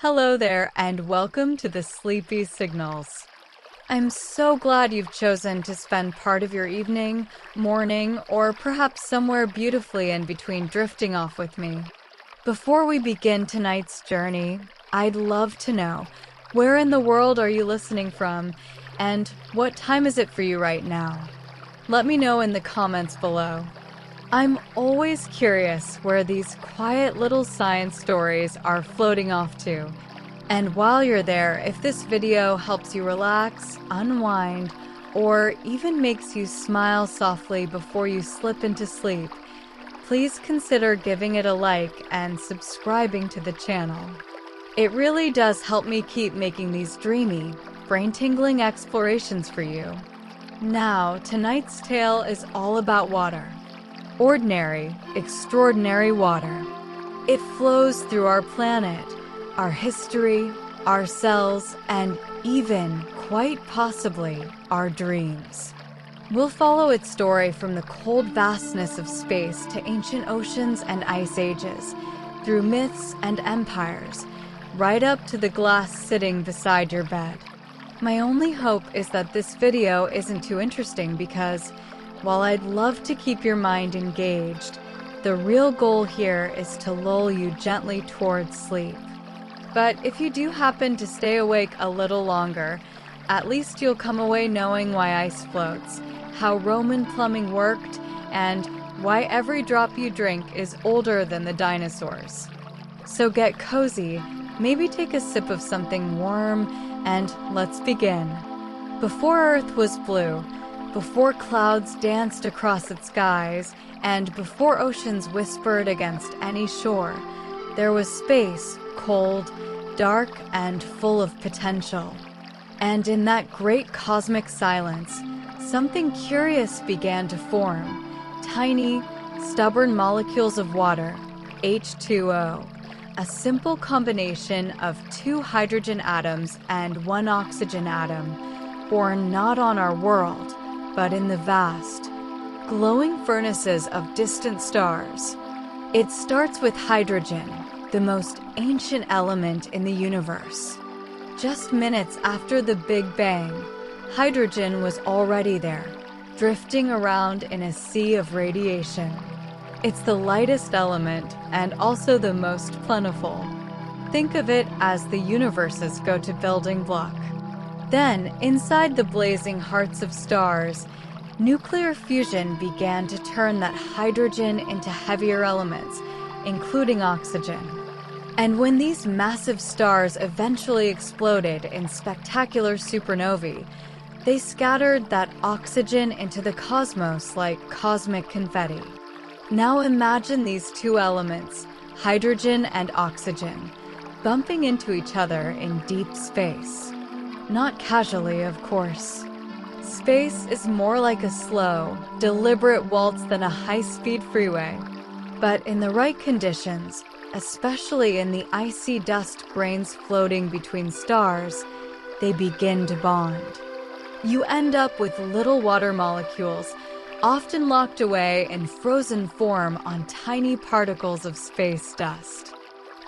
Hello there, and welcome to the Sleepy Signals. I'm so glad you've chosen to spend part of your evening, morning, or perhaps somewhere beautifully in between drifting off with me. Before we begin tonight's journey, I'd love to know, where in the world are you listening from, and what time is it for you right now? Let me know in the comments below. I'm always curious where these quiet little science stories are floating off to. And while you're there, if this video helps you relax, unwind, or even makes you smile softly before you slip into sleep, please consider giving it a like and subscribing to the channel. It really does help me keep making these dreamy, brain-tingling explorations for you. Now, tonight's tale is all about water. Ordinary, extraordinary water. It flows through our planet, our history, our cells, and even, quite possibly, our dreams. We'll follow its story from the cold vastness of space to ancient oceans and ice ages, through myths and empires, right up to the glass sitting beside your bed. My only hope is that this video isn't too interesting because, while I'd love to keep your mind engaged, the real goal here is to lull you gently towards sleep. But if you do happen to stay awake a little longer, at least you'll come away knowing why ice floats, how Roman plumbing worked, and why every drop you drink is older than the dinosaurs. So get cozy, maybe take a sip of something warm, and let's begin. Before Earth was blue, before clouds danced across its skies, and before oceans whispered against any shore, there was space, cold, dark, and full of potential. And in that great cosmic silence, something curious began to form. Tiny, stubborn molecules of water, H2O, a simple combination of 2 hydrogen atoms and 1 oxygen atom, born not on our world, but in the vast, glowing furnaces of distant stars. It starts with hydrogen, the most ancient element in the universe. Just minutes after the Big Bang, hydrogen was already there, drifting around in a sea of radiation. It's the lightest element and also the most plentiful. Think of it as the universe's go-to building block. Then, inside the blazing hearts of stars, nuclear fusion began to turn that hydrogen into heavier elements, including oxygen. And when these massive stars eventually exploded in spectacular supernovae, they scattered that oxygen into the cosmos like cosmic confetti. Now imagine these 2 elements, hydrogen and oxygen, bumping into each other in deep space. Not casually, of course. Space is more like a slow, deliberate waltz than a high-speed freeway. But in the right conditions, especially in the icy dust grains floating between stars, they begin to bond. You end up with little water molecules, often locked away in frozen form on tiny particles of space dust.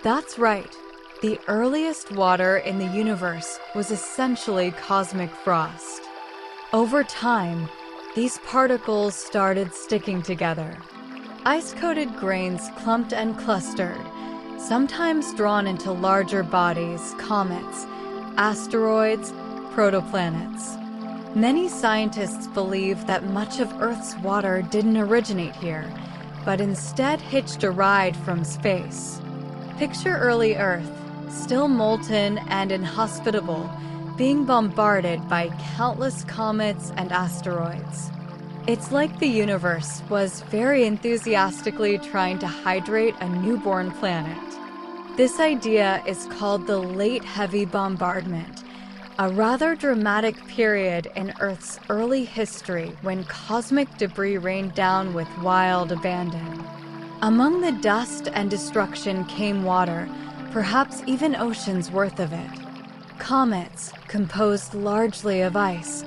That's right. The earliest water in the universe was essentially cosmic frost. Over time, these particles started sticking together. Ice-coated grains clumped and clustered, sometimes drawn into larger bodies, comets, asteroids, protoplanets. Many scientists believe that much of Earth's water didn't originate here, but instead hitched a ride from space. Picture early Earth, still molten and inhospitable, being bombarded by countless comets and asteroids. It's like the universe was very enthusiastically trying to hydrate a newborn planet. This idea is called the Late Heavy Bombardment, a rather dramatic period in Earth's early history when cosmic debris rained down with wild abandon. Among the dust and destruction came water, perhaps even oceans worth of it. Comets, composed largely of ice,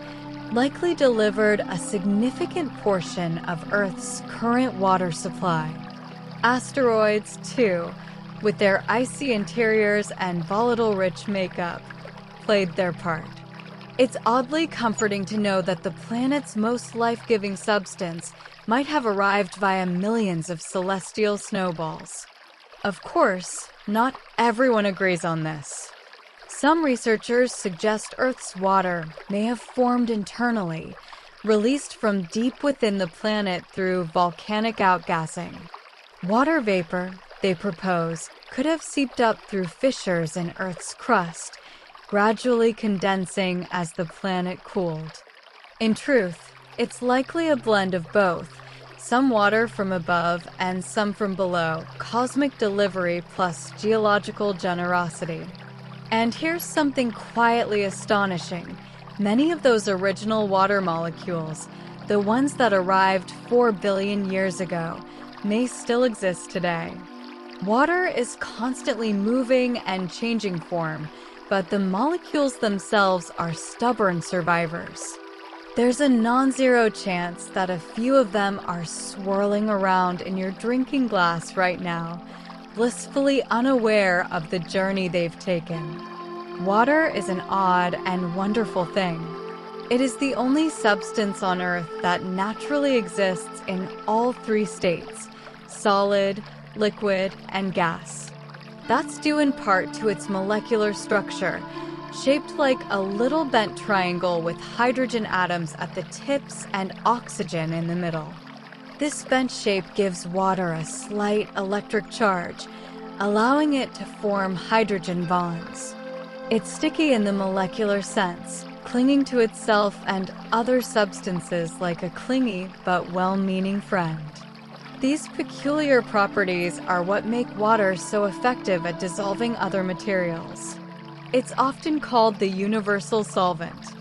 likely delivered a significant portion of Earth's current water supply. Asteroids, too, with their icy interiors and volatile-rich makeup, played their part. It's oddly comforting to know that the planet's most life-giving substance might have arrived via millions of celestial snowballs. Of course, not everyone agrees on this. Some researchers suggest Earth's water may have formed internally, released from deep within the planet through volcanic outgassing. Water vapor, they propose, could have seeped up through fissures in Earth's crust, gradually condensing as the planet cooled. In truth, it's likely a blend of both, some water from above and some from below, cosmic delivery plus geological generosity. And here's something quietly astonishing. Many of those original water molecules, the ones that arrived 4 billion years ago, may still exist today. Water is constantly moving and changing form, but the molecules themselves are stubborn survivors. There's a non-zero chance that a few of them are swirling around in your drinking glass right now, blissfully unaware of the journey they've taken. Water is an odd and wonderful thing. It is the only substance on Earth that naturally exists in all three states: solid, liquid, and gas. That's due in part to its molecular structure, shaped like a little bent triangle with hydrogen atoms at the tips and oxygen in the middle. This bent shape gives water a slight electric charge, allowing it to form hydrogen bonds. It's sticky in the molecular sense, clinging to itself and other substances like a clingy but well-meaning friend. These peculiar properties are what make water so effective at dissolving other materials. It's often called the universal solvent.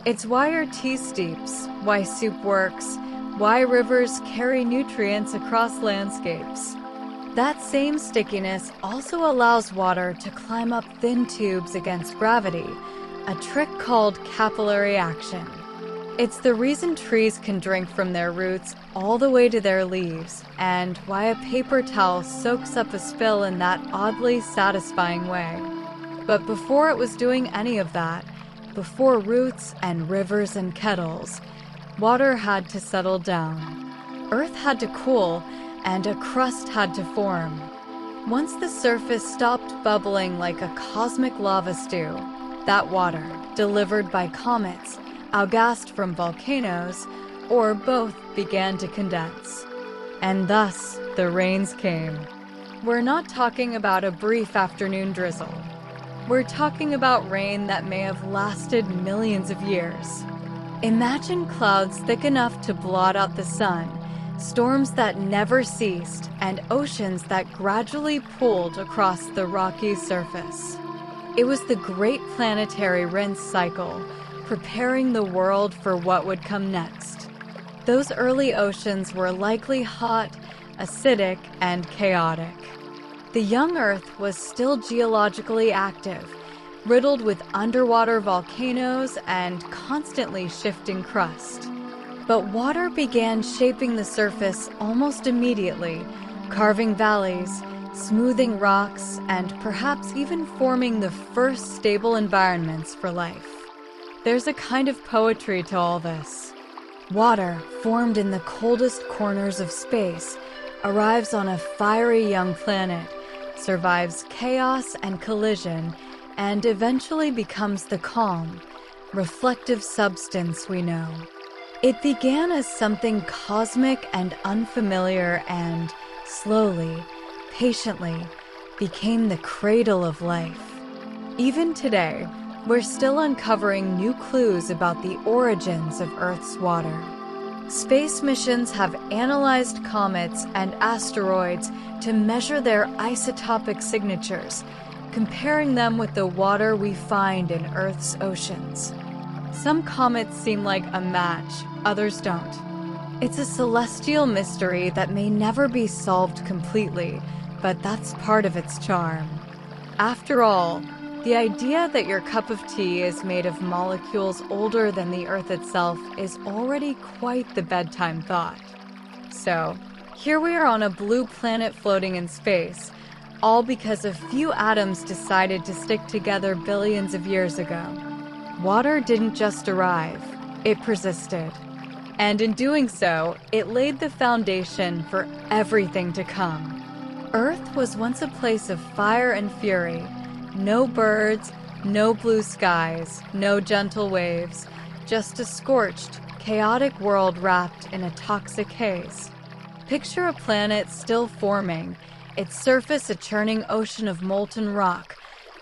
It's why our tea steeps, why soup works, why rivers carry nutrients across landscapes. That same stickiness also allows water to climb up thin tubes against gravity, a trick called capillary action. It's the reason trees can drink from their roots all the way to their leaves, and why a paper towel soaks up a spill in that oddly satisfying way. But before it was doing any of that, before roots and rivers and kettles, water had to settle down. Earth had to cool, and a crust had to form. Once the surface stopped bubbling like a cosmic lava stew, that water, delivered by comets, outgassed from volcanoes, or both, began to condense. And thus, the rains came. We're not talking about a brief afternoon drizzle. We're talking about rain that may have lasted millions of years. Imagine clouds thick enough to blot out the sun, storms that never ceased, and oceans that gradually pooled across the rocky surface. It was the great planetary rinse cycle, preparing the world for what would come next. Those early oceans were likely hot, acidic, and chaotic. The young Earth was still geologically active, riddled with underwater volcanoes and constantly shifting crust. But water began shaping the surface almost immediately, carving valleys, smoothing rocks, and perhaps even forming the first stable environments for life. There's a kind of poetry to all this. Water, formed in the coldest corners of space, arrives on a fiery young planet, survives chaos and collision, and eventually becomes the calm, reflective substance we know. It began as something cosmic and unfamiliar and, slowly, patiently, became the cradle of life. Even today, we're still uncovering new clues about the origins of Earth's water. Space missions have analyzed comets and asteroids to measure their isotopic signatures, comparing them with the water we find in Earth's oceans. Some comets seem like a match, others don't. It's a celestial mystery that may never be solved completely, but that's part of its charm. After all, the idea that your cup of tea is made of molecules older than the Earth itself is already quite the bedtime thought. So, here we are on a blue planet floating in space, all because a few atoms decided to stick together billions of years ago. Water didn't just arrive, it persisted. And in doing so, it laid the foundation for everything to come. Earth was once a place of fire and fury. No birds, no blue skies, no gentle waves, just a scorched, chaotic world wrapped in a toxic haze. Picture a planet still forming, its surface a churning ocean of molten rock,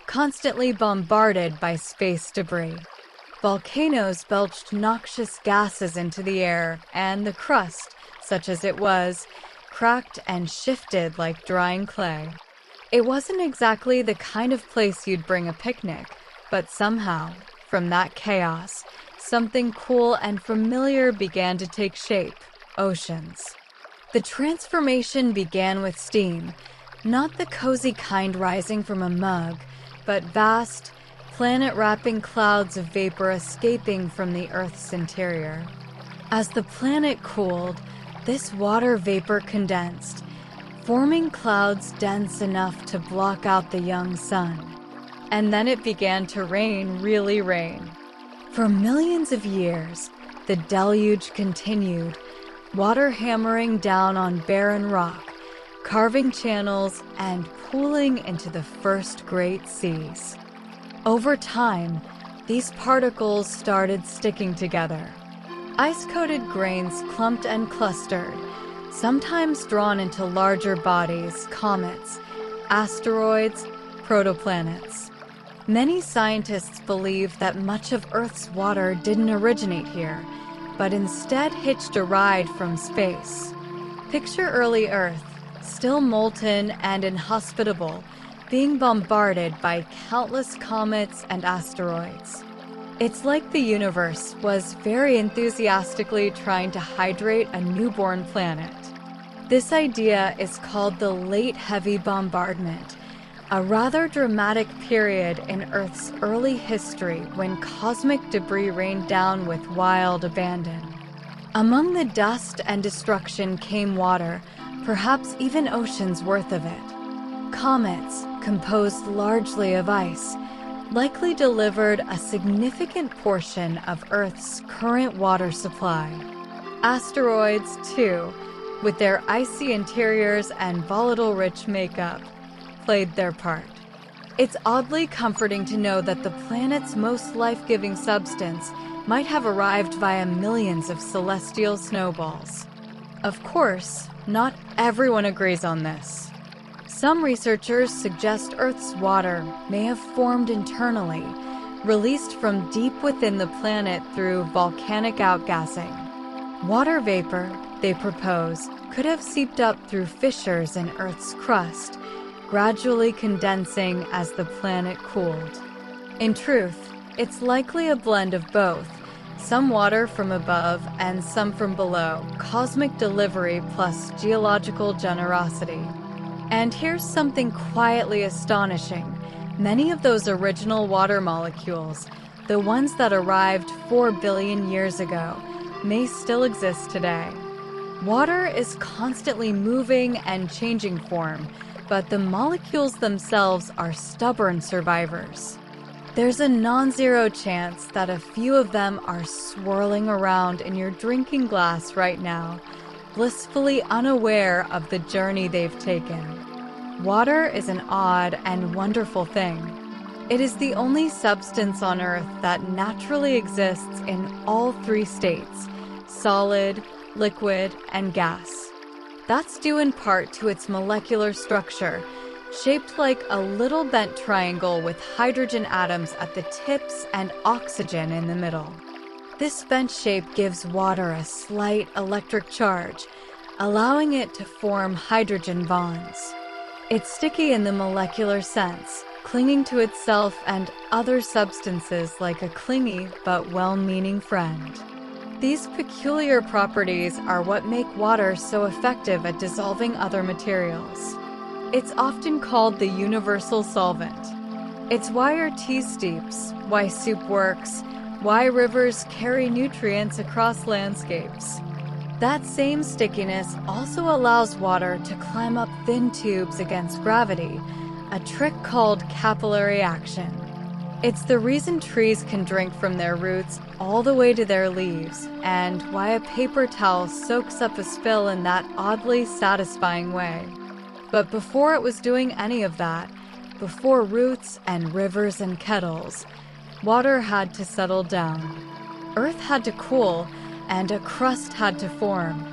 constantly bombarded by space debris. Volcanoes belched noxious gases into the air, and the crust, such as it was, cracked and shifted like drying clay. It wasn't exactly the kind of place you'd bring a picnic, but somehow, from that chaos, something cool and familiar began to take shape: oceans. The transformation began with steam, not the cozy kind rising from a mug, but vast, planet-wrapping clouds of vapor escaping from the Earth's interior. As the planet cooled, this water vapor condensed, forming clouds dense enough to block out the young sun. And then it began to rain, really rain. For millions of years, the deluge continued, water hammering down on barren rock, carving channels and pooling into the first great seas. Over time, these particles started sticking together. Ice-coated grains clumped and clustered, sometimes drawn into larger bodies, comets, asteroids, protoplanets. Many scientists believe that much of Earth's water didn't originate here, but instead hitched a ride from space. Picture early Earth, still molten and inhospitable, being bombarded by countless comets and asteroids. It's like the universe was very enthusiastically trying to hydrate a newborn planet. This idea is called the Late Heavy Bombardment, a rather dramatic period in Earth's early history when cosmic debris rained down with wild abandon. Among the dust and destruction came water, perhaps even oceans worth of it. Comets, composed largely of ice, likely delivered a significant portion of Earth's current water supply. Asteroids, too, with their icy interiors and volatile-rich makeup, played their part. It's oddly comforting to know that the planet's most life-giving substance might have arrived via millions of celestial snowballs. Of course, not everyone agrees on this. Some researchers suggest Earth's water may have formed internally, released from deep within the planet through volcanic outgassing. Water vapor, they propose, could have seeped up through fissures in Earth's crust, gradually condensing as the planet cooled. In truth, it's likely a blend of both, some water from above and some from below, cosmic delivery plus geological generosity. And here's something quietly astonishing. Many of those original water molecules, the ones that arrived 4 billion years ago, may still exist today. Water is constantly moving and changing form, but the molecules themselves are stubborn survivors. There's a non-zero chance that a few of them are swirling around in your drinking glass right now, blissfully unaware of the journey they've taken. Water is an odd and wonderful thing. It is the only substance on Earth that naturally exists in all three states: solid, liquid, and gas. That's due in part to its molecular structure, shaped like a little bent triangle with hydrogen atoms at the tips and oxygen in the middle. This bent shape gives water a slight electric charge, allowing it to form hydrogen bonds. It's sticky in the molecular sense, clinging to itself and other substances like a clingy but well-meaning friend. These peculiar properties are what make water so effective at dissolving other materials. It's often called the universal solvent. It's why our tea steeps, why soup works, why rivers carry nutrients across landscapes. That same stickiness also allows water to climb up thin tubes against gravity, a trick called capillary action. It's the reason trees can drink from their roots all the way to their leaves, and why a paper towel soaks up a spill in that oddly satisfying way. But before it was doing any of that, before roots and rivers and kettles, water had to settle down. Earth had to cool, and a crust had to form.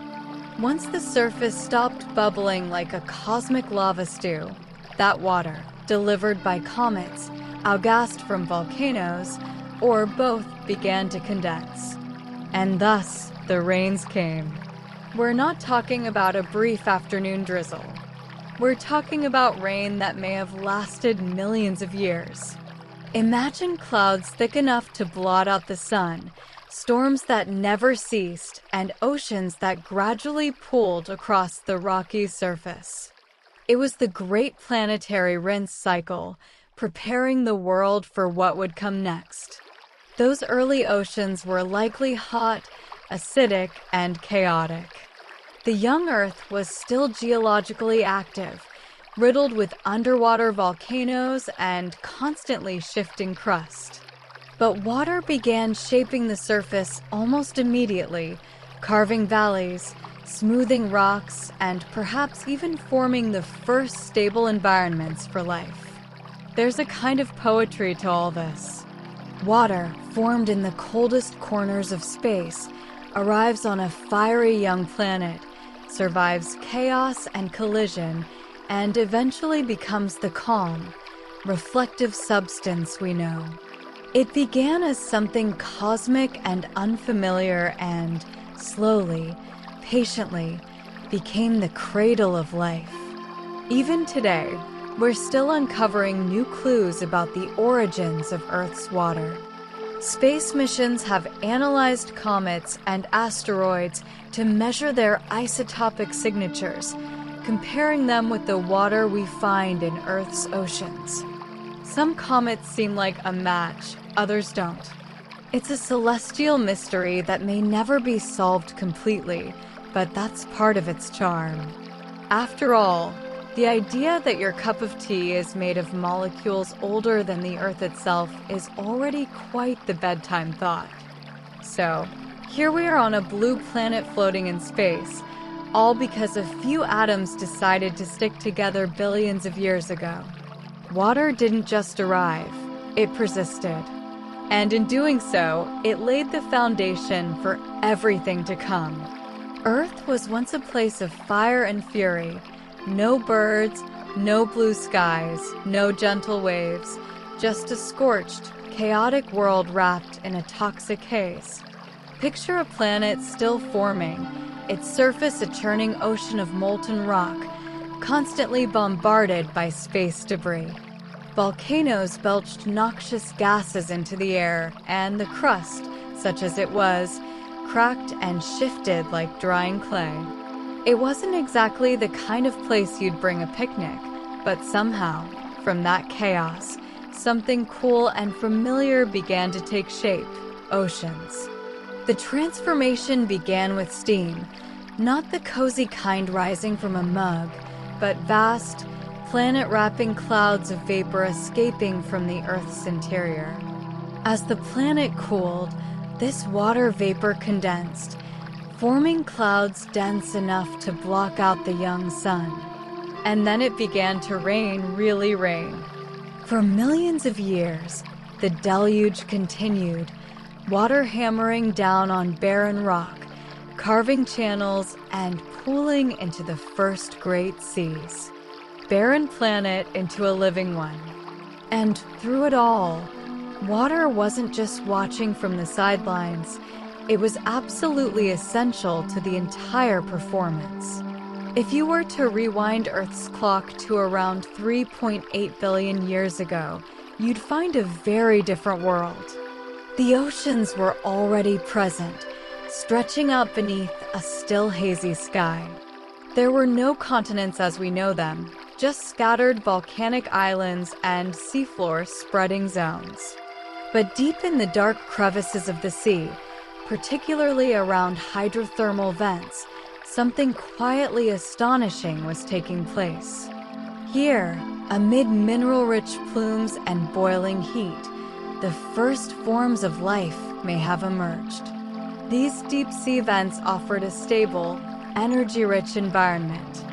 Once the surface stopped bubbling like a cosmic lava stew, that water, delivered by comets, outgassed from volcanoes, or both, began to condense. And thus, the rains came. We're not talking about a brief afternoon drizzle. We're talking about rain that may have lasted millions of years. Imagine clouds thick enough to blot out the sun, storms that never ceased, and oceans that gradually pooled across the rocky surface. It was the great planetary rinse cycle, preparing the world for what would come next. Those early oceans were likely hot, acidic, and chaotic. The young Earth was still geologically active, riddled with underwater volcanoes and constantly shifting crust. But water began shaping the surface almost immediately, carving valleys, smoothing rocks, and perhaps even forming the first stable environments for life. There's a kind of poetry to all this. Water, formed in the coldest corners of space, arrives on a fiery young planet, survives chaos and collision, and eventually becomes the calm, reflective substance we know. It began as something cosmic and unfamiliar and, slowly, patiently, became the cradle of life. Even today, we're still uncovering new clues about the origins of Earth's water. Space missions have analyzed comets and asteroids to measure their isotopic signatures, comparing them with the water we find in Earth's oceans. Some comets seem like a match, others don't. It's a celestial mystery that may never be solved completely, but that's part of its charm. After all, the idea that your cup of tea is made of molecules older than the Earth itself is already quite the bedtime thought. So, here we are on a blue planet floating in space, all because a few atoms decided to stick together billions of years ago. Water didn't just arrive, it persisted. And in doing so, it laid the foundation for everything to come. Earth was once a place of fire and fury. No birds, no blue skies, no gentle waves, just a scorched, chaotic world wrapped in a toxic haze. Picture a planet still forming, its surface a churning ocean of molten rock, constantly bombarded by space debris. Volcanoes belched noxious gases into the air, and the crust, such as it was, cracked and shifted like drying clay. It wasn't exactly the kind of place you'd bring a picnic, but somehow, from that chaos, something cool and familiar began to take shape: oceans. The transformation began with steam, not the cozy kind rising from a mug, but vast, planet-wrapping clouds of vapor escaping from the Earth's interior. As the planet cooled, this water vapor condensed, forming clouds dense enough to block out the young sun. And then it began to rain, really rain. For millions of years, the deluge continued, water hammering down on barren rock, carving channels and pooling into the first great seas. Barren planet into a living one. And through it all, water wasn't just watching from the sidelines. It was absolutely essential to the entire performance. If you were to rewind Earth's clock to around 3.8 billion years ago, you'd find a very different world. The oceans were already present, stretching out beneath a still hazy sky. There were no continents as we know them, just scattered volcanic islands and seafloor spreading zones. But deep in the dark crevices of the sea, particularly around hydrothermal vents, something quietly astonishing was taking place. Here, amid mineral-rich plumes and boiling heat, the first forms of life may have emerged. These deep-sea vents offered a stable, energy-rich environment.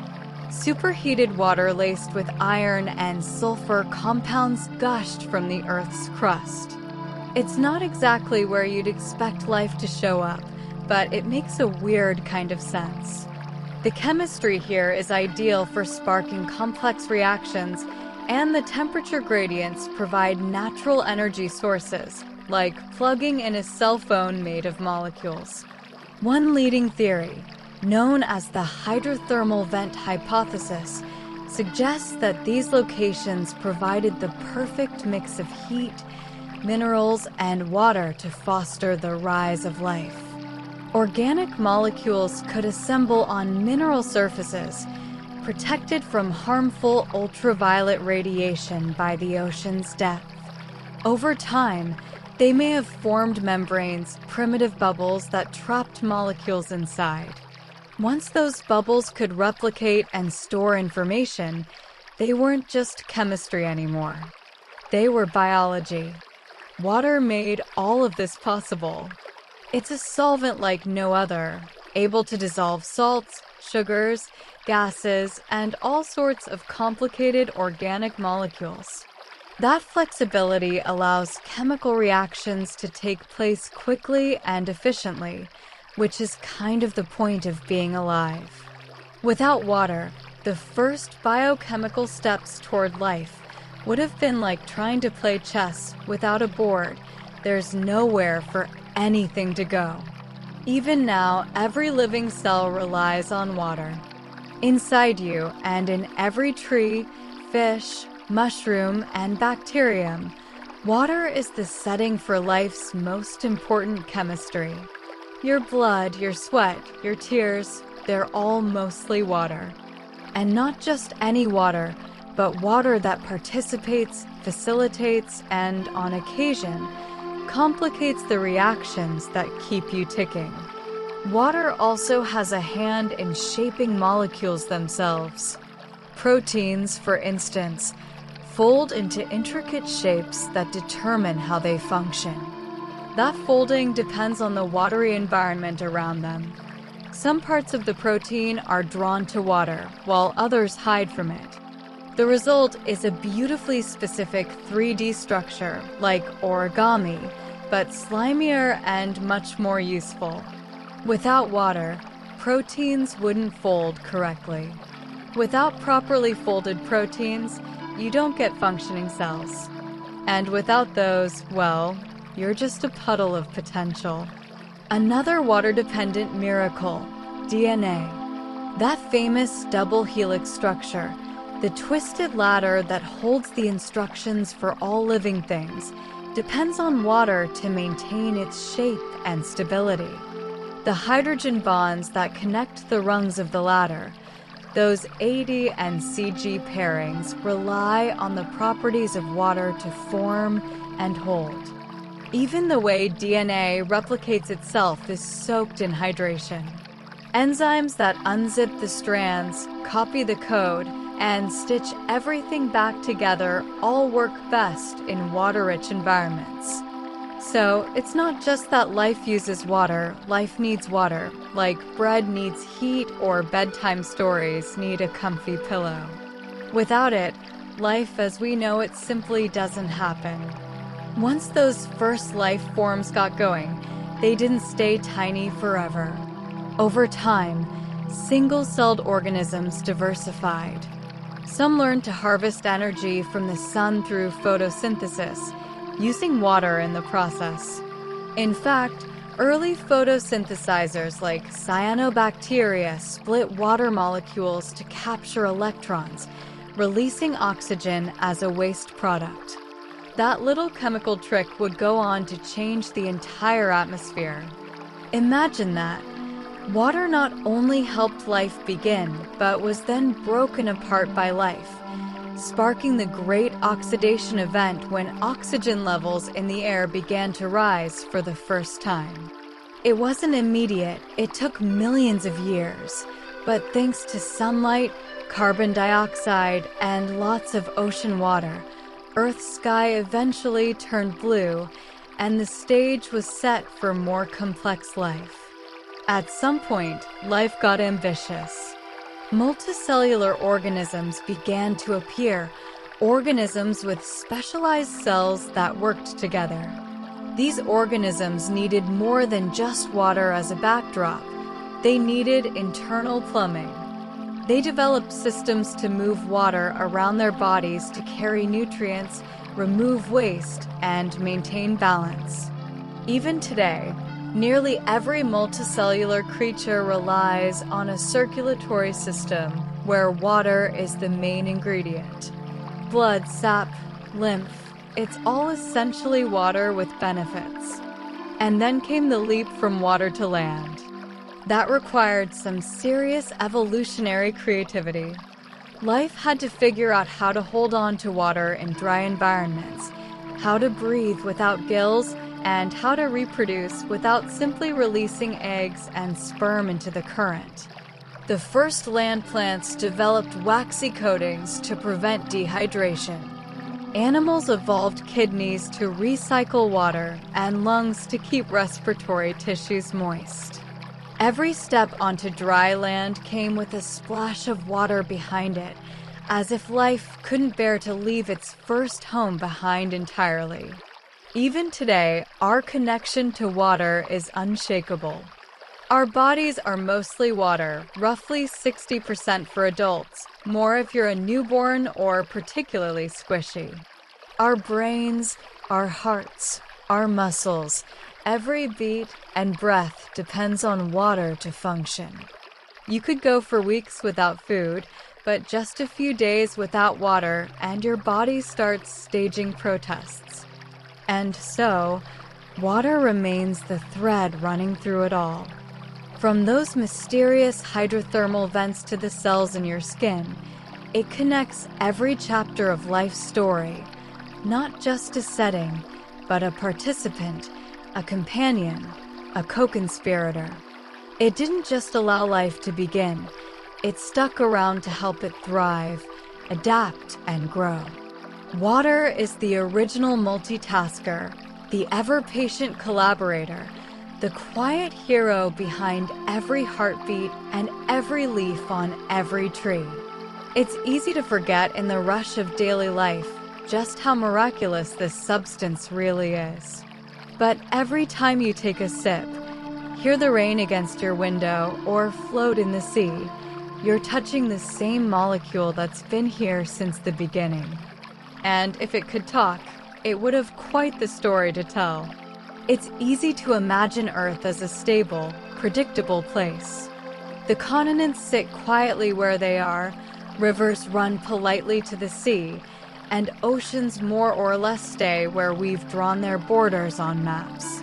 Superheated water laced with iron and sulfur compounds gushed from the Earth's crust. It's not exactly where you'd expect life to show up, but it makes a weird kind of sense. The chemistry here is ideal for sparking complex reactions, and the temperature gradients provide natural energy sources, like plugging in a cell phone made of molecules. One leading theory, known as the hydrothermal vent hypothesis, suggests that these locations provided the perfect mix of heat, minerals, and water to foster the rise of life. Organic molecules could assemble on mineral surfaces, protected from harmful ultraviolet radiation by the ocean's depth. Over time, they may have formed membranes, primitive bubbles that trapped molecules inside. Once those bubbles could replicate and store information, they weren't just chemistry anymore. They were biology. Water made all of this possible. It's a solvent like no other, able to dissolve salts, sugars, gases, and all sorts of complicated organic molecules. That flexibility allows chemical reactions to take place quickly and efficiently, which is kind of the point of being alive. Without water, the first biochemical steps toward life would have been like trying to play chess without a board. There's nowhere for anything to go. Even now, every living cell relies on water. Inside you and in every tree, fish, mushroom, and bacterium, water is the setting for life's most important chemistry. Your blood, your sweat, your tears, they're all mostly water. And not just any water, but water that participates, facilitates, and, on occasion, complicates the reactions that keep you ticking. Water also has a hand in shaping molecules themselves. Proteins, for instance, fold into intricate shapes that determine how they function. That folding depends on the watery environment around them. Some parts of the protein are drawn to water, while others hide from it. The result is a beautifully specific 3D structure, like origami, but slimier and much more useful. Without water, proteins wouldn't fold correctly. Without properly folded proteins, you don't get functioning cells. And without those, well, you're just a puddle of potential. Another water-dependent miracle, DNA. That famous double helix structure, the twisted ladder that holds the instructions for all living things, depends on water to maintain its shape and stability. The hydrogen bonds that connect the rungs of the ladder, those AD and CG pairings, rely on the properties of water to form and hold. Even the way DNA replicates itself is soaked in hydration. Enzymes that unzip the strands, copy the code, and stitch everything back together all work best in water-rich environments. So, it's not just that life uses water, life needs water, like bread needs heat or bedtime stories need a comfy pillow. Without it, life as we know it simply doesn't happen. Once those first life forms got going, they didn't stay tiny forever. Over time, single-celled organisms diversified. Some learned to harvest energy from the sun through photosynthesis, using water in the process. In fact, early photosynthesizers like cyanobacteria split water molecules to capture electrons, releasing oxygen as a waste product. That little chemical trick would go on to change the entire atmosphere. Imagine that. Water not only helped life begin, but was then broken apart by life, sparking the great oxidation event when oxygen levels in the air began to rise for the first time. It wasn't immediate, it took millions of years. But thanks to sunlight, carbon dioxide, and lots of ocean water, Earth's sky eventually turned blue, and the stage was set for more complex life. At some point, life got ambitious. Multicellular organisms began to appear, organisms with specialized cells that worked together. These organisms needed more than just water as a backdrop. They needed internal plumbing. They developed systems to move water around their bodies to carry nutrients, remove waste, and maintain balance. Even today, nearly every multicellular creature relies on a circulatory system where water is the main ingredient. Blood, sap, lymph, it's all essentially water with benefits. And then came the leap from water to land. That required some serious evolutionary creativity. Life had to figure out how to hold on to water in dry environments, how to breathe without gills, and how to reproduce without simply releasing eggs and sperm into the current. The first land plants developed waxy coatings to prevent dehydration. Animals evolved kidneys to recycle water and lungs to keep respiratory tissues moist. Every step onto dry land came with a splash of water behind it, as if life couldn't bear to leave its first home behind entirely. Even today, our connection to water is unshakable. Our bodies are mostly water, roughly 60% for adults, more if you're a newborn or particularly squishy. Our brains, our hearts, our muscles, every beat and breath depends on water to function. You could go for weeks without food, but just a few days without water and your body starts staging protests. And so, water remains the thread running through it all. From those mysterious hydrothermal vents to the cells in your skin, it connects every chapter of life's story, not just a setting, but a participant, a companion, a co-conspirator. It didn't just allow life to begin, it stuck around to help it thrive, adapt, and grow. Water is the original multitasker, the ever-patient collaborator, the quiet hero behind every heartbeat and every leaf on every tree. It's easy to forget in the rush of daily life just how miraculous this substance really is. But every time you take a sip, hear the rain against your window, or float in the sea, you're touching the same molecule that's been here since the beginning. And if it could talk, it would have quite the story to tell. It's easy to imagine Earth as a stable, predictable place. The continents sit quietly where they are, rivers run politely to the sea, and oceans more or less stay where we've drawn their borders on maps.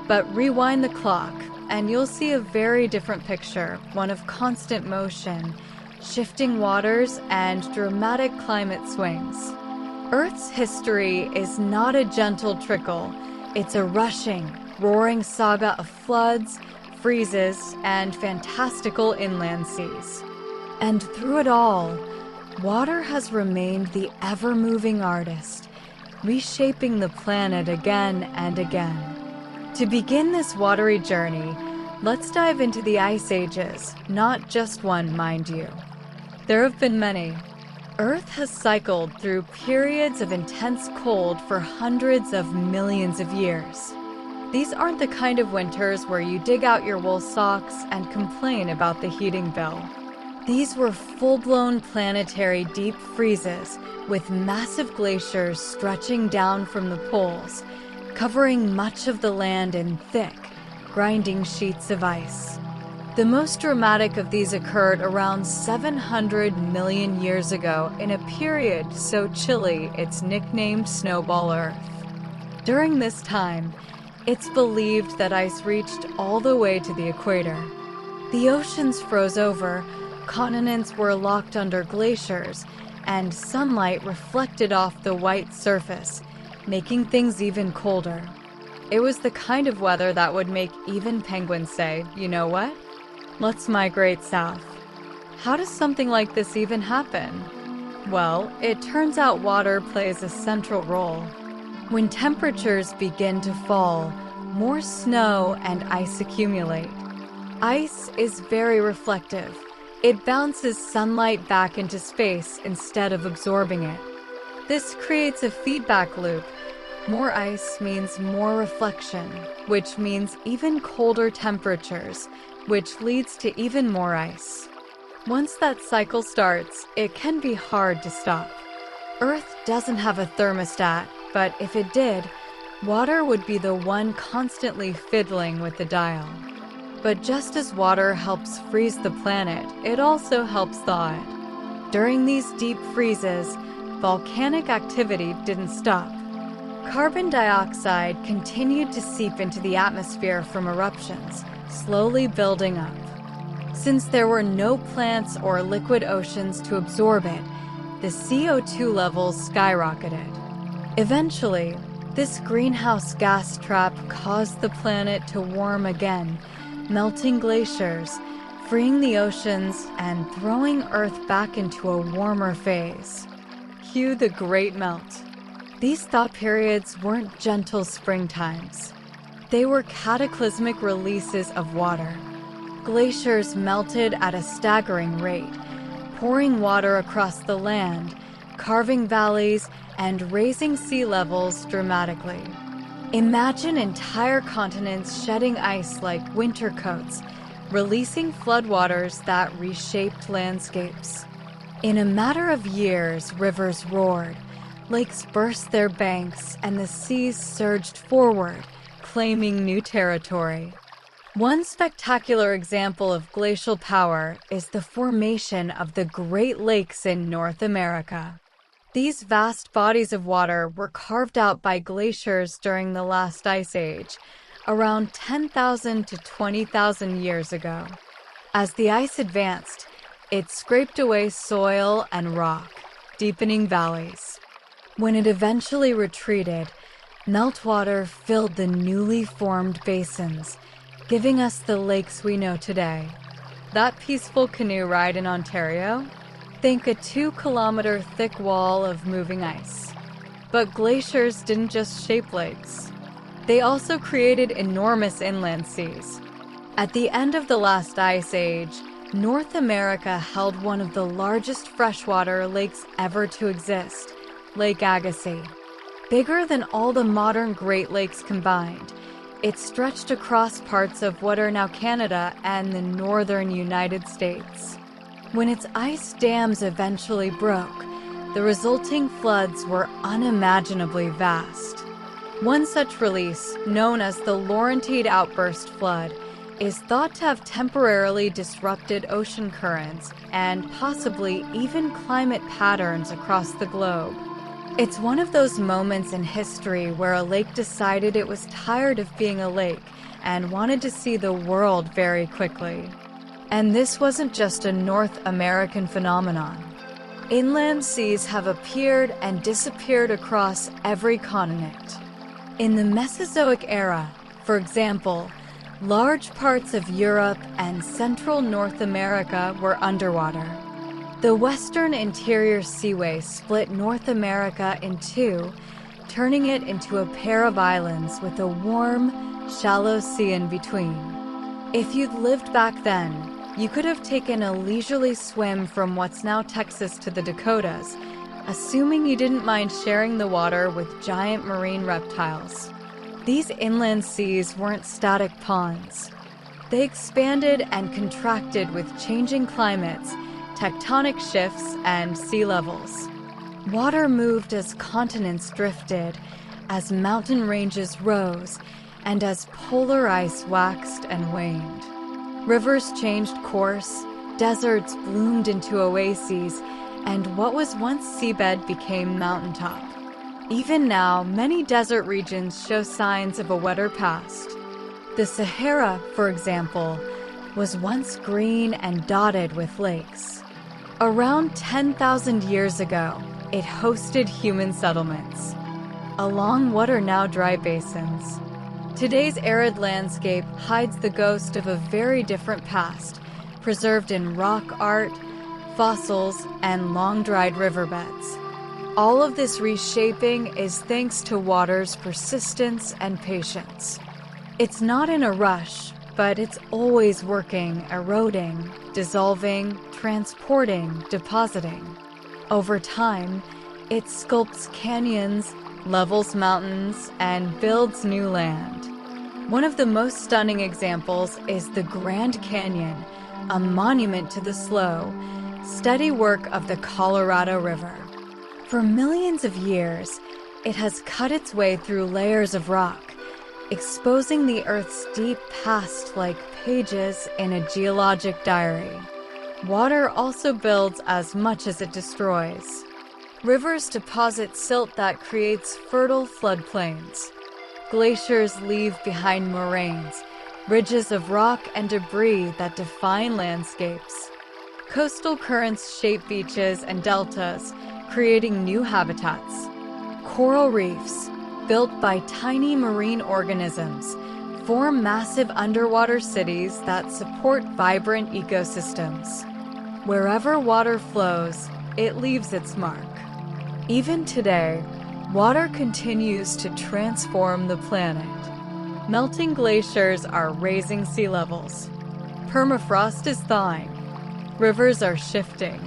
But rewind the clock, and you'll see a very different picture, one of constant motion, shifting waters, and dramatic climate swings. Earth's history is not a gentle trickle. It's a rushing, roaring saga of floods, freezes, and fantastical inland seas. And through it all, water has remained the ever-moving artist, reshaping the planet again and again. To begin this watery journey, let's dive into the ice ages, not just one, mind you. There have been many. Earth has cycled through periods of intense cold for hundreds of millions of years. These aren't the kind of winters where you dig out your wool socks and complain about the heating bill. These were full-blown planetary deep freezes with massive glaciers stretching down from the poles, covering much of the land in thick, grinding sheets of ice. The most dramatic of these occurred around 700 million years ago in a period so chilly it's nicknamed Snowball Earth. During this time, it's believed that ice reached all the way to the equator. The oceans froze over, continents were locked under glaciers, and sunlight reflected off the white surface, making things even colder. It was the kind of weather that would make even penguins say, you know what? Let's migrate south. How does something like this even happen? Well, it turns out water plays a central role. When temperatures begin to fall, more snow and ice accumulate. Ice is very reflective. It bounces sunlight back into space instead of absorbing it. This creates a feedback loop. More ice means more reflection, which means even colder temperatures, which leads to even more ice. Once that cycle starts, it can be hard to stop. Earth doesn't have a thermostat, but if it did, water would be the one constantly fiddling with the dial. But just as water helps freeze the planet, it also helps thaw it. During these deep freezes, volcanic activity didn't stop. Carbon dioxide continued to seep into the atmosphere from eruptions, slowly building up. Since there were no plants or liquid oceans to absorb it, the CO2 levels skyrocketed. Eventually, this greenhouse gas trap caused the planet to warm again, melting glaciers, freeing the oceans, and throwing Earth back into a warmer phase. Cue the Great Melt. These thaw periods weren't gentle springtimes. They were cataclysmic releases of water. Glaciers melted at a staggering rate, pouring water across the land, carving valleys, and raising sea levels dramatically. Imagine entire continents shedding ice like winter coats, releasing floodwaters that reshaped landscapes. In a matter of years, rivers roared, lakes burst their banks, and the seas surged forward, claiming new territory. One spectacular example of glacial power is the formation of the Great Lakes in North America. These vast bodies of water were carved out by glaciers during the last ice age, around 10,000 to 20,000 years ago. As the ice advanced, it scraped away soil and rock, deepening valleys. When it eventually retreated, meltwater filled the newly formed basins, giving us the lakes we know today. That peaceful canoe ride in Ontario? Think a 2-kilometer thick wall of moving ice. But glaciers didn't just shape lakes. They also created enormous inland seas. At the end of the last ice age, North America held one of the largest freshwater lakes ever to exist, Lake Agassiz. Bigger than all the modern Great Lakes combined, it stretched across parts of what are now Canada and the northern United States. When its ice dams eventually broke, the resulting floods were unimaginably vast. One such release, known as the Laurentide Outburst Flood, is thought to have temporarily disrupted ocean currents and possibly even climate patterns across the globe. It's one of those moments in history where a lake decided it was tired of being a lake and wanted to see the world very quickly. And this wasn't just a North American phenomenon. Inland seas have appeared and disappeared across every continent. In the Mesozoic era, for example, large parts of Europe and central North America were underwater. The western interior seaway split North America in two, turning it into a pair of islands with a warm, shallow sea in between. If you'd lived back then, you could have taken a leisurely swim from what's now Texas to the Dakotas, assuming you didn't mind sharing the water with giant marine reptiles. These inland seas weren't static ponds. They expanded and contracted with changing climates, tectonic shifts, and sea levels. Water moved as continents drifted, as mountain ranges rose, and as polar ice waxed and waned. Rivers changed course, deserts bloomed into oases, and what was once seabed became mountaintop. Even now, many desert regions show signs of a wetter past. The Sahara, for example, was once green and dotted with lakes. Around 10,000 years ago, it hosted human settlements along what are now dry basins. Today's arid landscape hides the ghost of a very different past, preserved in rock art, fossils, and long-dried riverbeds. All of this reshaping is thanks to water's persistence and patience. It's not in a rush, but it's always working, eroding, dissolving, transporting, depositing. Over time, it sculpts canyons, levels mountains, and builds new land. One of the most stunning examples is the Grand Canyon, a monument to the slow, steady work of the Colorado River. For millions of years, it has cut its way through layers of rock, exposing the Earth's deep past like pages in a geologic diary. Water also builds as much as it destroys. Rivers deposit silt that creates fertile floodplains. Glaciers leave behind moraines, ridges of rock and debris that define landscapes. Coastal currents shape beaches and deltas, creating new habitats. Coral reefs, built by tiny marine organisms, form massive underwater cities that support vibrant ecosystems. Wherever water flows, it leaves its mark. Even today, water continues to transform the planet. Melting glaciers are raising sea levels. Permafrost is thawing. Rivers are shifting.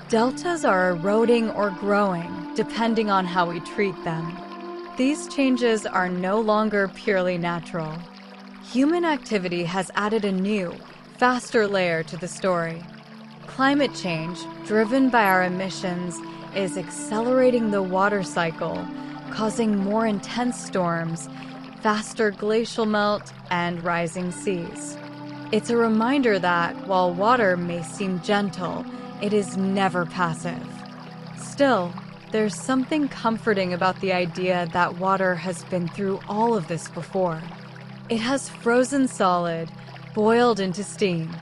Deltas are eroding or growing, depending on how we treat them. These changes are no longer purely natural. Human activity has added a new, faster layer to the story. Climate change, driven by our emissions, is accelerating the water cycle, causing more intense storms, faster glacial melt, and rising seas. It's a reminder that, while water may seem gentle, it is never passive. Still, there's something comforting about the idea that water has been through all of this before. It has frozen solid, boiled into steam,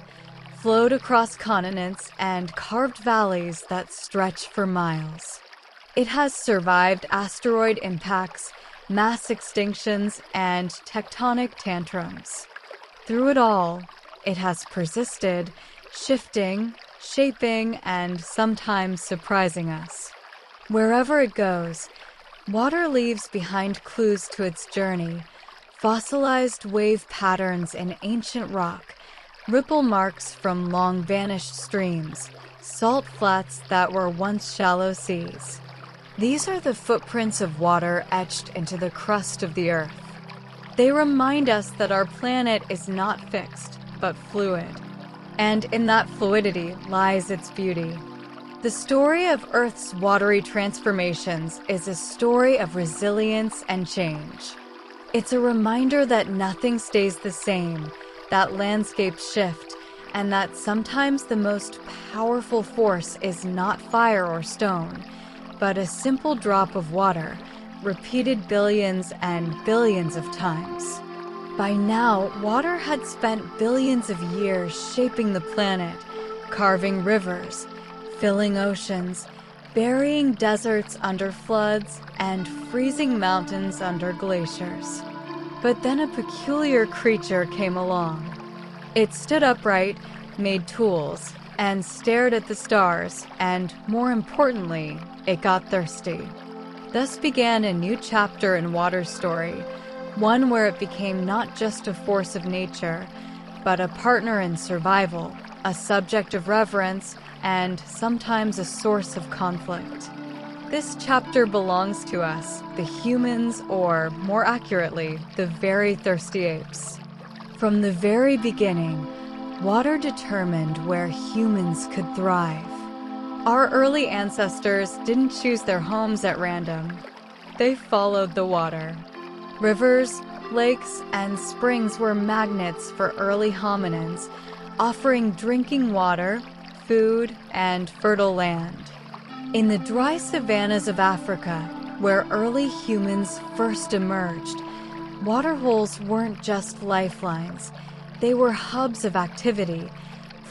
flowed across continents, and carved valleys that stretch for miles. It has survived asteroid impacts, mass extinctions, and tectonic tantrums. Through it all, it has persisted, shifting, shaping, and sometimes surprising us. Wherever it goes, water leaves behind clues to its journey, fossilized wave patterns in ancient rock, ripple marks from long-vanished streams, salt flats that were once shallow seas. These are the footprints of water etched into the crust of the Earth. They remind us that our planet is not fixed, but fluid. And in that fluidity lies its beauty. The story of Earth's watery transformations is a story of resilience and change. It's a reminder that nothing stays the same, that landscapes shift, and that sometimes the most powerful force is not fire or stone, but a simple drop of water, repeated billions and billions of times. By now, water had spent billions of years shaping the planet, carving rivers, filling oceans, burying deserts under floods, and freezing mountains under glaciers. But then a peculiar creature came along. It stood upright, made tools, and stared at the stars, and more importantly, it got thirsty. Thus began a new chapter in water's story, one where it became not just a force of nature, but a partner in survival, a subject of reverence, and sometimes a source of conflict. This chapter belongs to us, the humans, or more accurately, the very thirsty apes. From the very beginning, water determined where humans could thrive. Our early ancestors didn't choose their homes at random. They followed the water. Rivers, lakes, and springs were magnets for early hominins, offering drinking water, food, and fertile land. In the dry savannas of Africa, where early humans first emerged, waterholes weren't just lifelines. They were hubs of activity,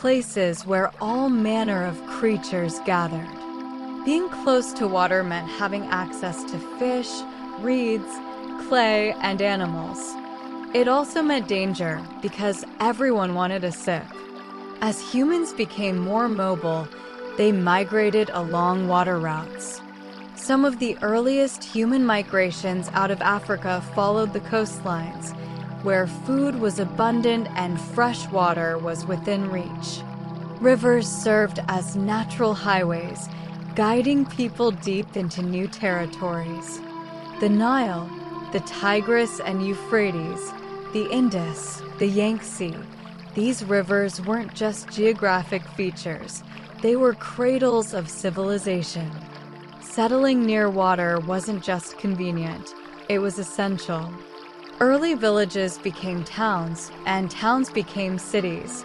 places where all manner of creatures gathered. Being close to water meant having access to fish, reeds, clay, and animals. It also meant danger because everyone wanted a sip. As humans became more mobile, they migrated along water routes. Some of the earliest human migrations out of Africa followed the coastlines, where food was abundant and fresh water was within reach. Rivers served as natural highways, guiding people deep into new territories. The Nile, the Tigris and Euphrates, the Indus, the Yangtze, these rivers weren't just geographic features, they were cradles of civilization. Settling near water wasn't just convenient, it was essential. Early villages became towns, and towns became cities,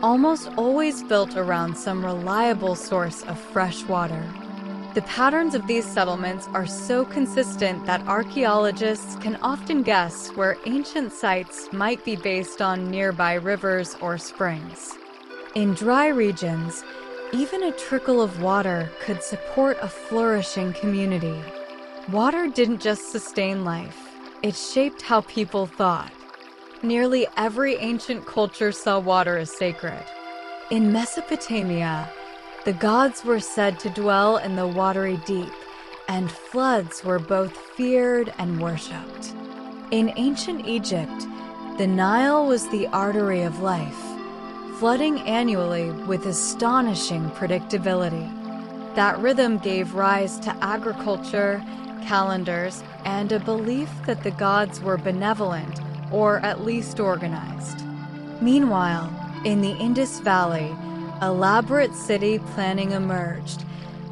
almost always built around some reliable source of fresh water. The patterns of these settlements are so consistent that archaeologists can often guess where ancient sites might be based on nearby rivers or springs. In dry regions, even a trickle of water could support a flourishing community. Water didn't just sustain life, it shaped how people thought. Nearly every ancient culture saw water as sacred. In Mesopotamia, the gods were said to dwell in the watery deep, and floods were both feared and worshipped. In ancient Egypt, the Nile was the artery of life, flooding annually with astonishing predictability. That rhythm gave rise to agriculture, calendars, and a belief that the gods were benevolent, or at least organized. Meanwhile, in the Indus Valley, elaborate city planning emerged,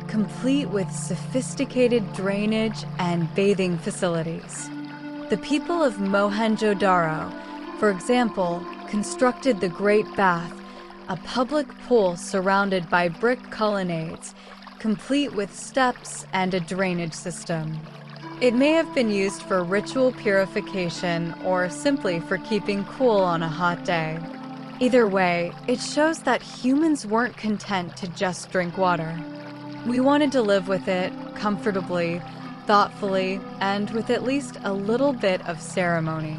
complete with sophisticated drainage and bathing facilities. The people of Mohenjo-Daro, for example, constructed the Great Bath, a public pool surrounded by brick colonnades, complete with steps and a drainage system. It may have been used for ritual purification or simply for keeping cool on a hot day. Either way, it shows that humans weren't content to just drink water. We wanted to live with it comfortably, thoughtfully, and with at least a little bit of ceremony.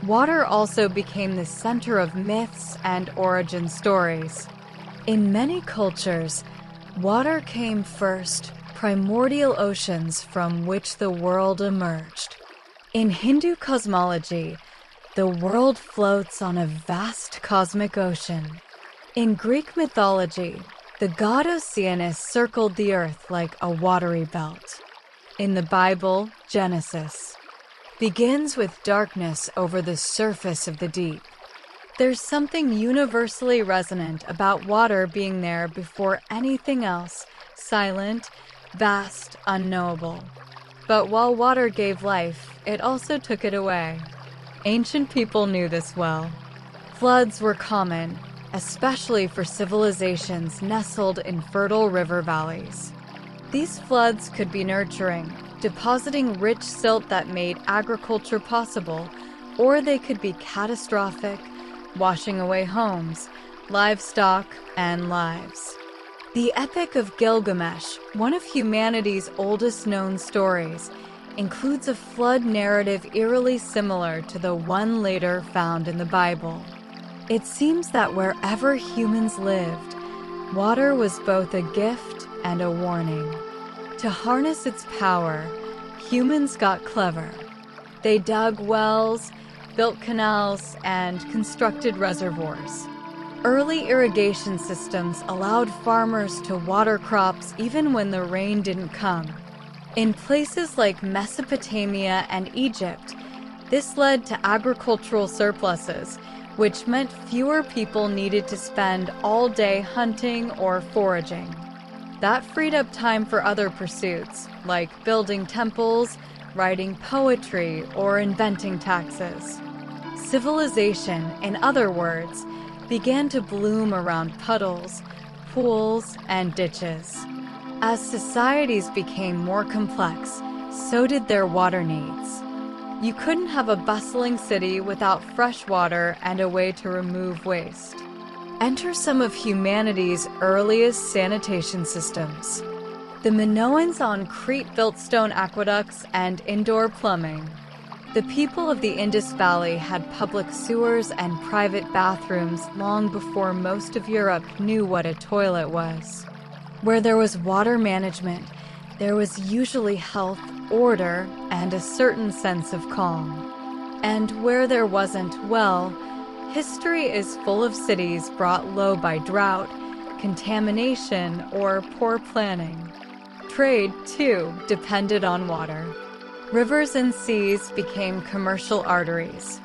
Water also became the center of myths and origin stories. In many cultures, water came first, primordial oceans from which the world emerged. In Hindu cosmology, the world floats on a vast cosmic ocean. In Greek mythology, the god Oceanus circled the earth like a watery belt. In the Bible, Genesis begins with darkness over the surface of the deep. There's something universally resonant about water being there before anything else, silent, vast, unknowable. But while water gave life, it also took it away. Ancient people knew this well. Floods were common, especially for civilizations nestled in fertile river valleys. These floods could be nurturing, depositing rich silt that made agriculture possible, or they could be catastrophic, washing away homes, livestock, and lives. The Epic of Gilgamesh, one of humanity's oldest known stories, includes a flood narrative eerily similar to the one later found in the Bible. It seems that wherever humans lived, water was both a gift and a warning. To harness its power, humans got clever. They dug wells, built canals, and constructed reservoirs. Early irrigation systems allowed farmers to water crops even when the rain didn't come. In places like Mesopotamia and Egypt, this led to agricultural surpluses, which meant fewer people needed to spend all day hunting or foraging. That freed up time for other pursuits, like building temples, writing poetry, or inventing taxes. Civilization, in other words, began to bloom around puddles, pools, and ditches. As societies became more complex, so did their water needs. You couldn't have a bustling city without fresh water and a way to remove waste. Enter some of humanity's earliest sanitation systems. The Minoans on Crete built stone aqueducts and indoor plumbing. The people of the Indus Valley had public sewers and private bathrooms long before most of Europe knew what a toilet was. Where there was water management, there was usually health, order, and a certain sense of calm. And where there wasn't, well, history is full of cities brought low by drought, contamination, or poor planning. Trade, too, depended on water. Rivers and seas became commercial arteries.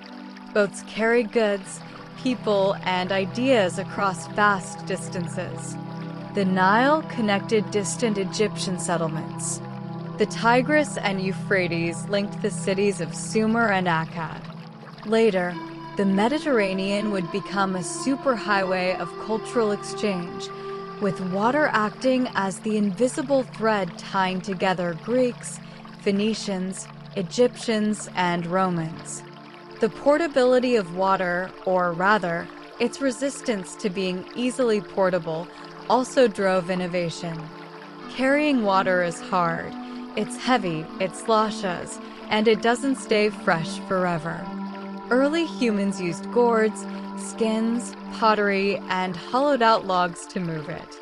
Boats carried goods, people, and ideas across vast distances. The Nile connected distant Egyptian settlements. The Tigris and Euphrates linked the cities of Sumer and Akkad. Later, the Mediterranean would become a superhighway of cultural exchange, with water acting as the invisible thread tying together Greeks, Phoenicians, Egyptians, and Romans. The portability of water, or rather, its resistance to being easily portable, also drove innovation. Carrying water is hard. It's heavy, it sloshes, and it doesn't stay fresh forever. Early humans used gourds, skins, pottery, and hollowed-out logs to move it.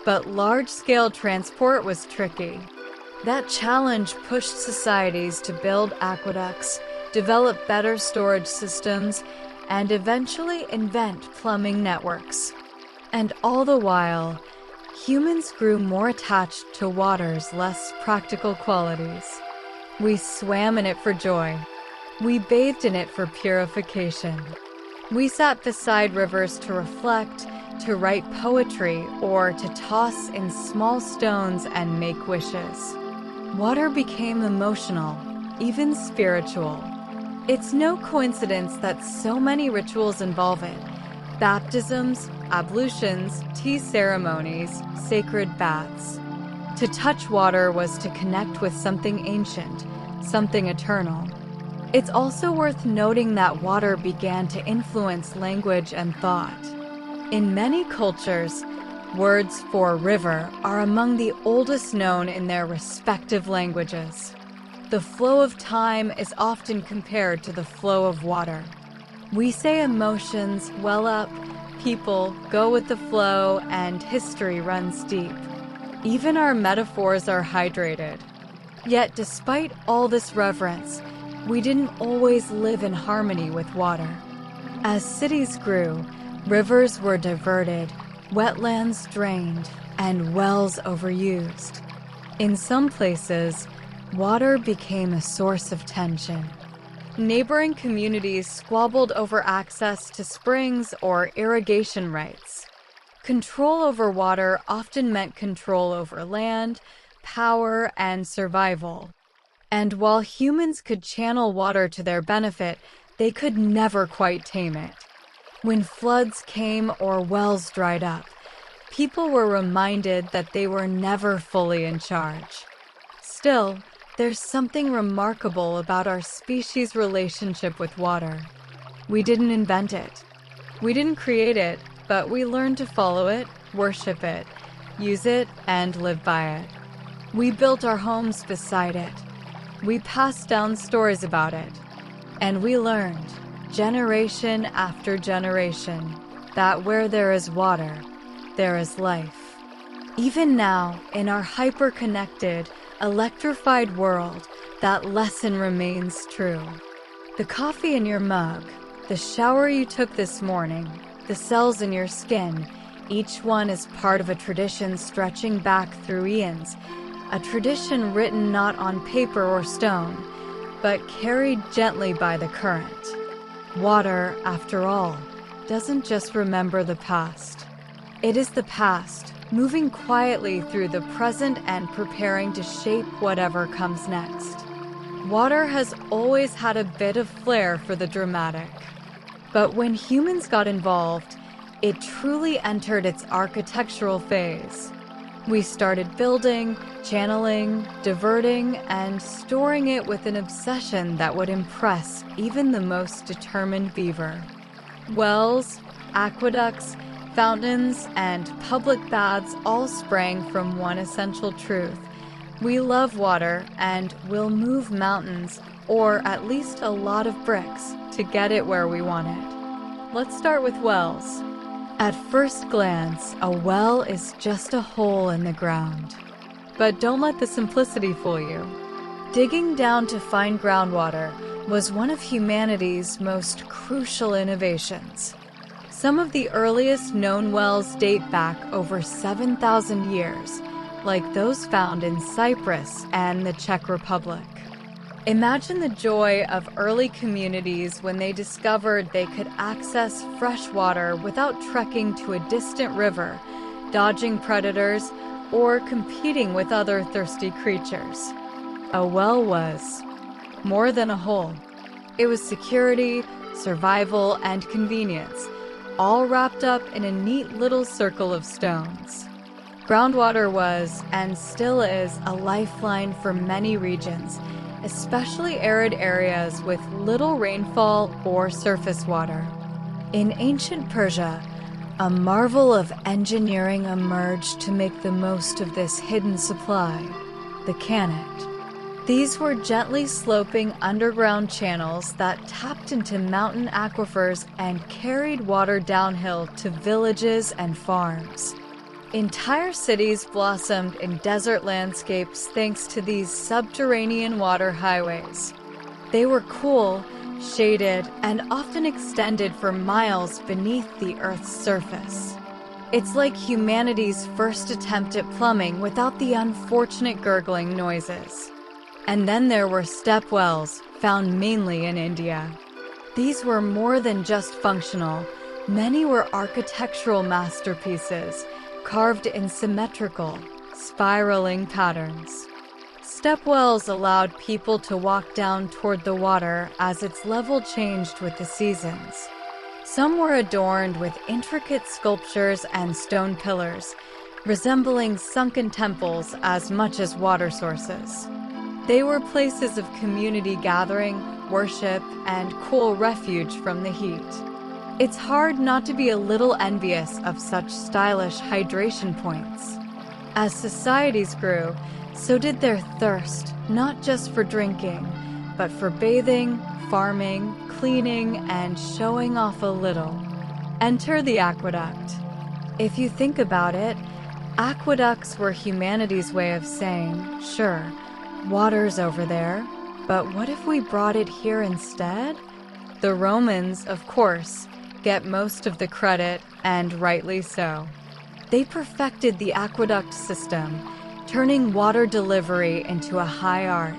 But large-scale transport was tricky. That challenge pushed societies to build aqueducts, develop better storage systems, and eventually invent plumbing networks. And all the while, humans grew more attached to water's less practical qualities. We swam in it for joy. We bathed in it for purification. We sat beside rivers to reflect, to write poetry, or to toss in small stones and make wishes. Water became emotional, even spiritual. It's no coincidence that so many rituals involve it. Baptisms, ablutions, tea ceremonies, sacred baths. To touch water was to connect with something ancient, something eternal. It's also worth noting that water began to influence language and thought. In many cultures, words for river are among the oldest known in their respective languages. The flow of time is often compared to the flow of water. We say emotions well up, people go with the flow, and history runs deep. Even our metaphors are hydrated. Yet despite all this reverence, we didn't always live in harmony with water. As cities grew, rivers were diverted, wetlands drained, and wells overused. In some places, water became a source of tension. Neighboring communities squabbled over access to springs or irrigation rights. Control over water often meant control over land, power, and survival. And while humans could channel water to their benefit, they could never quite tame it. When floods came or wells dried up, people were reminded that they were never fully in charge. Still, there's something remarkable about our species' relationship with water. We didn't invent it. We didn't create it, but we learned to follow it, worship it, use it, and live by it. We built our homes beside it. We passed down stories about it. And we learned, generation after generation, that where there is water, there is life. Even now, in our hyper-connected, electrified world, that lesson remains true. The coffee in your mug, the shower you took this morning, the cells in your skin, each one is part of a tradition stretching back through eons, a tradition written not on paper or stone, but carried gently by the current. Water, after all, doesn't just remember the past. It is the past, moving quietly through the present and preparing to shape whatever comes next. Water has always had a bit of flair for the dramatic. But when humans got involved, it truly entered its architectural phase. We started building, channeling, diverting, and storing it with an obsession that would impress even the most determined beaver. Wells, aqueducts, fountains, and public baths all sprang from one essential truth. We love water and will move mountains, or at least a lot of bricks, to get it where we want it. Let's start with wells. At first glance, a well is just a hole in the ground. But don't let the simplicity fool you. Digging down to find groundwater was one of humanity's most crucial innovations. Some of the earliest known wells date back over 7,000 years, like those found in Cyprus and the Czech Republic. Imagine the joy of early communities when they discovered they could access fresh water without trekking to a distant river, dodging predators, or competing with other thirsty creatures. A well was more than a hole. It was security, survival, and convenience, all wrapped up in a neat little circle of stones. Groundwater was, and still is, a lifeline for many regions, especially arid areas with little rainfall or surface water. In ancient Persia, a marvel of engineering emerged to make the most of this hidden supply, the Kanat. These were gently sloping underground channels that tapped into mountain aquifers and carried water downhill to villages and farms. Entire cities blossomed in desert landscapes thanks to these subterranean water highways. They were cool, shaded, and often extended for miles beneath the Earth's surface. It's like humanity's first attempt at plumbing without the unfortunate gurgling noises. And then there were step wells, found mainly in India. These were more than just functional. Many were architectural masterpieces, carved in symmetrical, spiraling patterns. Step wells allowed people to walk down toward the water as its level changed with the seasons. Some were adorned with intricate sculptures and stone pillars, resembling sunken temples as much as water sources. They were places of community gathering, worship, and cool refuge from the heat. It's hard not to be a little envious of such stylish hydration points. As societies grew, so did their thirst, not just for drinking, but for bathing, farming, cleaning, and showing off a little. Enter the aqueduct. If you think about it, aqueducts were humanity's way of saying, sure, water's over there, but what if we brought it here instead? The Romans, of course, get most of the credit, and rightly so. They perfected the aqueduct system, turning water delivery into a high art.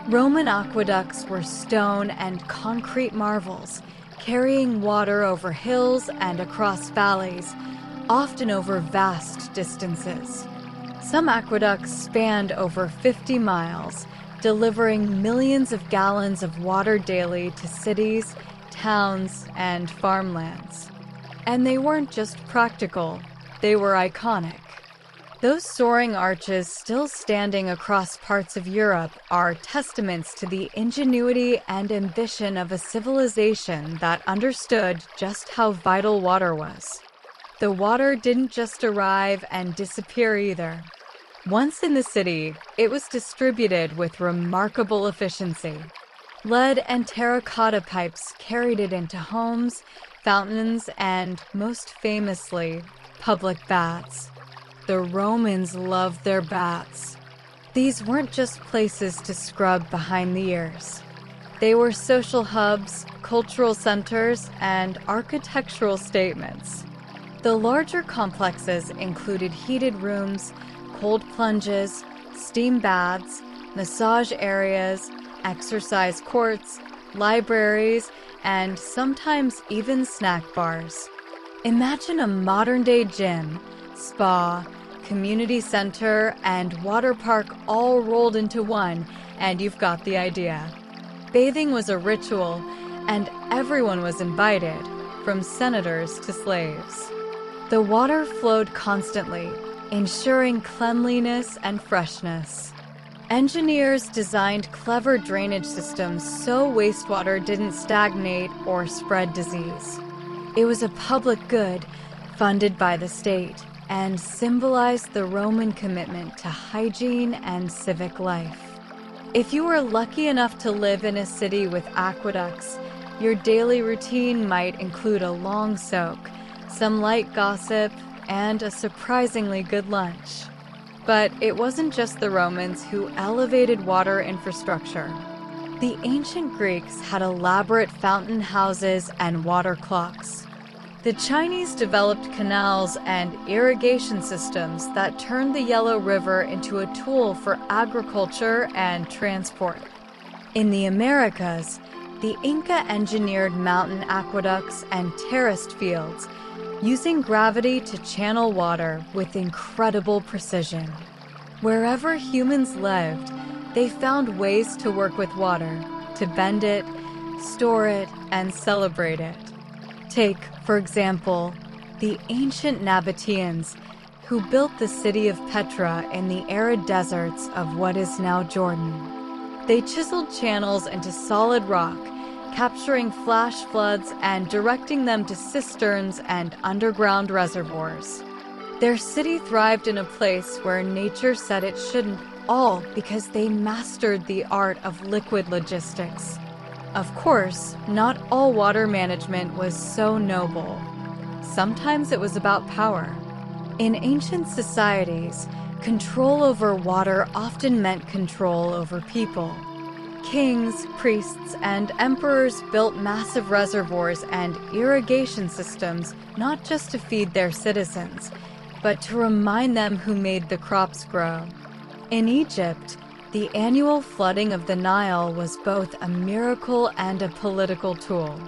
Roman aqueducts were stone and concrete marvels, carrying water over hills and across valleys, often over vast distances. Some aqueducts spanned over 50 miles, delivering millions of gallons of water daily to cities, towns, and farmlands. And they weren't just practical, they were iconic. Those soaring arches still standing across parts of Europe are testaments to the ingenuity and ambition of a civilization that understood just how vital water was. The water didn't just arrive and disappear either. Once in the city, it was distributed with remarkable efficiency. Lead and terracotta pipes carried it into homes, fountains, and, most famously, public baths. The Romans loved their baths. These weren't just places to scrub behind the ears. They were social hubs, cultural centers, and architectural statements. The larger complexes included heated rooms, cold plunges, steam baths, massage areas, exercise courts, libraries, and sometimes even snack bars. Imagine a modern-day gym, spa, community center, and water park all rolled into one, and you've got the idea. Bathing was a ritual, and everyone was invited, from senators to slaves. The water flowed constantly, ensuring cleanliness and freshness. Engineers designed clever drainage systems so wastewater didn't stagnate or spread disease. It was a public good, funded by the state, and symbolized the Roman commitment to hygiene and civic life. If you were lucky enough to live in a city with aqueducts, your daily routine might include a long soak, some light gossip, and a surprisingly good lunch. But it wasn't just the Romans who elevated water infrastructure. The ancient Greeks had elaborate fountain houses and water clocks. The Chinese developed canals and irrigation systems that turned the Yellow River into a tool for agriculture and transport. In the Americas, the Inca engineered mountain aqueducts and terraced fields, using gravity to channel water with incredible precision. Wherever humans lived, they found ways to work with water, to bend it, store it, and celebrate it. Take, for example, the ancient Nabateans, who built the city of Petra in the arid deserts of what is now Jordan. They chiseled channels into solid rock, capturing flash floods and directing them to cisterns and underground reservoirs. Their city thrived in a place where nature said it shouldn't, all because they mastered the art of liquid logistics. Of course, not all water management was so noble. Sometimes it was about power. In ancient societies, control over water often meant control over people. Kings, priests, and emperors built massive reservoirs and irrigation systems not just to feed their citizens, but to remind them who made the crops grow. In Egypt, the annual flooding of the Nile was both a miracle and a political tool.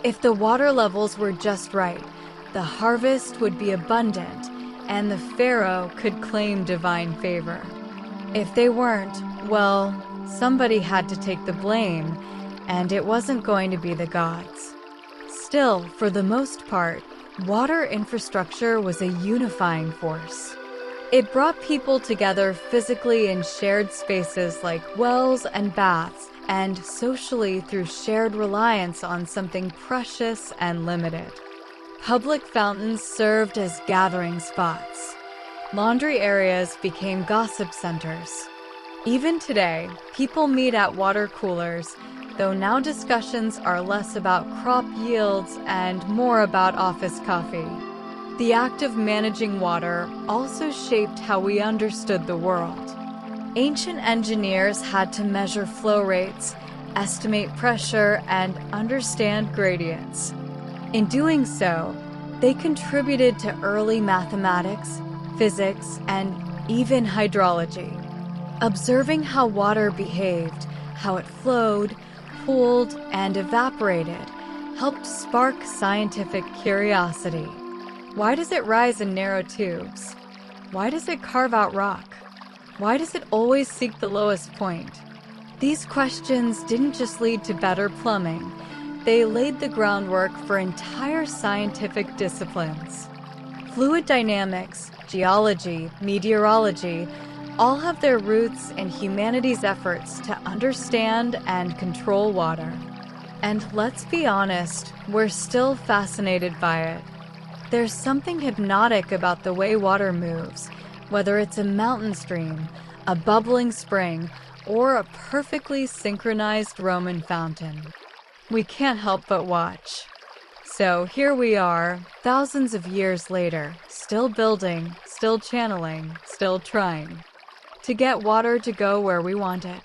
If the water levels were just right, the harvest would be abundant, and the pharaoh could claim divine favor. If they weren't, well, somebody had to take the blame, and it wasn't going to be the gods. Still, for the most part, water infrastructure was a unifying force. It brought people together physically in shared spaces like wells and baths, and socially through shared reliance on something precious and limited. Public fountains served as gathering spots. Laundry areas became gossip centers. Even today, people meet at water coolers, though now discussions are less about crop yields and more about office coffee. The act of managing water also shaped how we understood the world. Ancient engineers had to measure flow rates, estimate pressure, and understand gradients. In doing so, they contributed to early mathematics, physics, and even hydrology. Observing how water behaved, how it flowed, pooled, and evaporated helped spark scientific curiosity. Why does it rise in narrow tubes? Why does it carve out rock? Why does it always seek the lowest point? These questions didn't just lead to better plumbing, they laid the groundwork for entire scientific disciplines. Fluid dynamics, geology, meteorology, all have their roots in humanity's efforts to understand and control water. And let's be honest, we're still fascinated by it. There's something hypnotic about the way water moves, whether it's a mountain stream, a bubbling spring, or a perfectly synchronized Roman fountain. We can't help but watch. So here we are, thousands of years later, still building, still channeling, still trying to get water to go where we want it.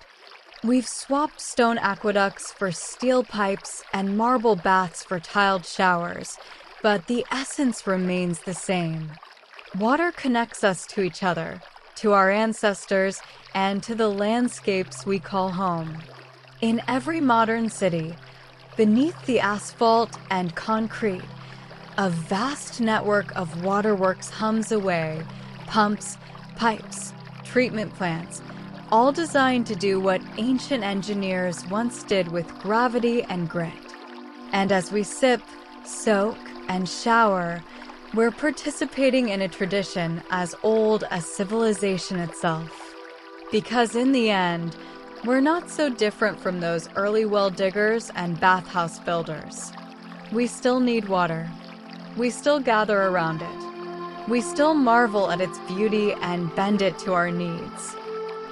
We've swapped stone aqueducts for steel pipes and marble baths for tiled showers, but the essence remains the same. Water connects us to each other, to our ancestors, and to the landscapes we call home. In every modern city, beneath the asphalt and concrete, a vast network of waterworks hums away, pumps, pipes, treatment plants, all designed to do what ancient engineers once did with gravity and grit. And as we sip, soak, and shower, we're participating in a tradition as old as civilization itself. Because in the end, we're not so different from those early well diggers and bathhouse builders. We still need water. We still gather around it. We still marvel at its beauty and bend it to our needs.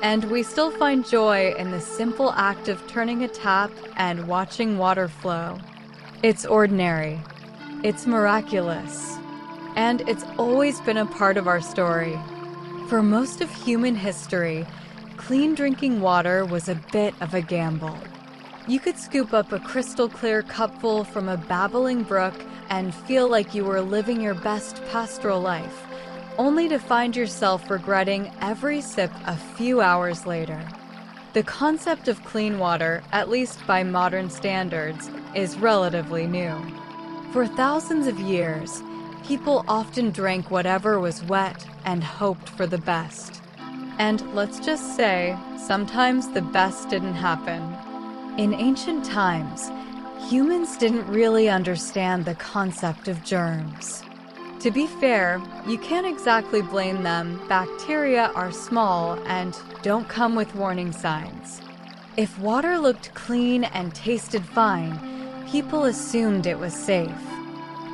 And we still find joy in the simple act of turning a tap and watching water flow. It's ordinary, it's miraculous, and it's always been a part of our story. For most of human history, clean drinking water was a bit of a gamble. You could scoop up a crystal-clear cupful from a babbling brook and feel like you were living your best pastoral life, only to find yourself regretting every sip a few hours later. The concept of clean water, at least by modern standards, is relatively new. For thousands of years, people often drank whatever was wet and hoped for the best. And let's just say, sometimes the best didn't happen. In ancient times, humans didn't really understand the concept of germs. To be fair, you can't exactly blame them. Bacteria are small and don't come with warning signs. If water looked clean and tasted fine, people assumed it was safe.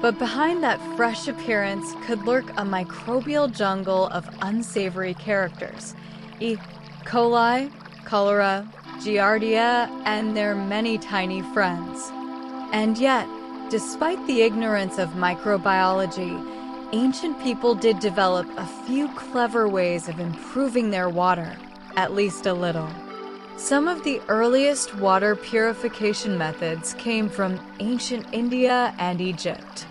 But behind that fresh appearance could lurk a microbial jungle of unsavory characters: E. coli, cholera, Giardia, and their many tiny friends. And yet, despite the ignorance of microbiology, ancient people did develop a few clever ways of improving their water, at least a little. Some of the earliest water purification methods came from ancient India and Egypt.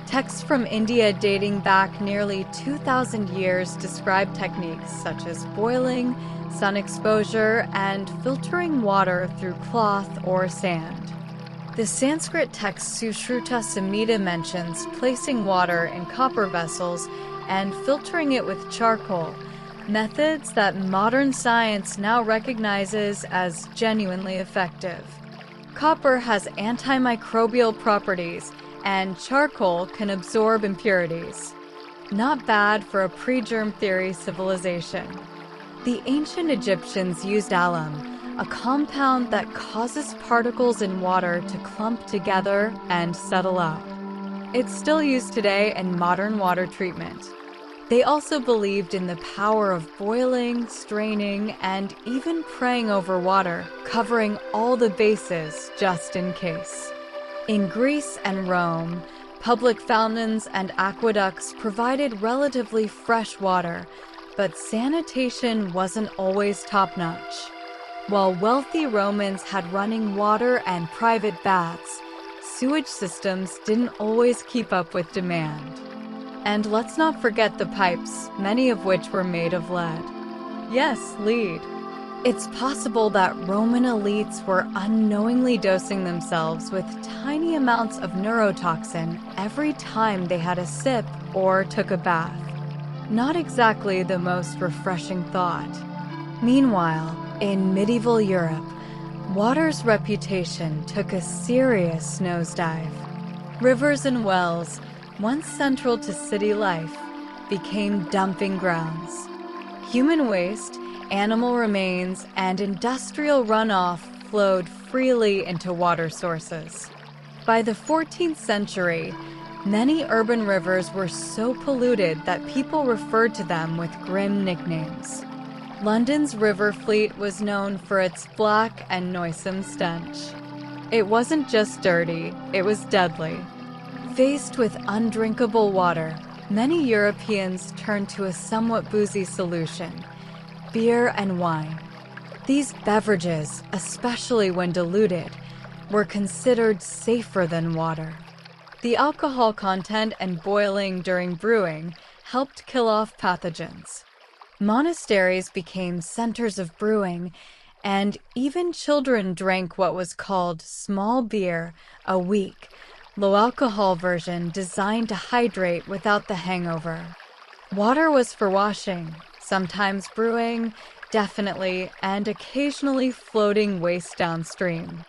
Texts from India dating back nearly 2,000 years describe techniques such as boiling, sun exposure, and filtering water through cloth or sand. The Sanskrit text Sushruta Samhita mentions placing water in copper vessels and filtering it with charcoal, methods that modern science now recognizes as genuinely effective. Copper has antimicrobial properties, and charcoal can absorb impurities. Not bad for a pre-germ theory civilization. The ancient Egyptians used alum, a compound that causes particles in water to clump together and settle out. It's still used today in modern water treatment. They also believed in the power of boiling, straining, and even praying over water, covering all the bases just in case. In Greece and Rome, public fountains and aqueducts provided relatively fresh water, but sanitation wasn't always top-notch. While wealthy Romans had running water and private baths, sewage systems didn't always keep up with demand. And let's not forget the pipes, many of which were made of lead. Yes, lead. It's possible that Roman elites were unknowingly dosing themselves with tiny amounts of neurotoxin every time they had a sip or took a bath. Not exactly the most refreshing thought. Meanwhile, in medieval Europe, water's reputation took a serious nosedive. Rivers and wells, once central to city life, became dumping grounds. Human waste, animal remains, and industrial runoff flowed freely into water sources. By the 14th century, many urban rivers were so polluted that people referred to them with grim nicknames. London's river fleet was known for its black and noisome stench. It wasn't just dirty, it was deadly. Faced with undrinkable water, many Europeans turned to a somewhat boozy solution: beer and wine. These beverages, especially when diluted, were considered safer than water. The alcohol content and boiling during brewing helped kill off pathogens. Monasteries became centers of brewing, and even children drank what was called small beer a week, low-alcohol version designed to hydrate without the hangover. Water was for washing, sometimes brewing, definitely, and occasionally floating waste downstream.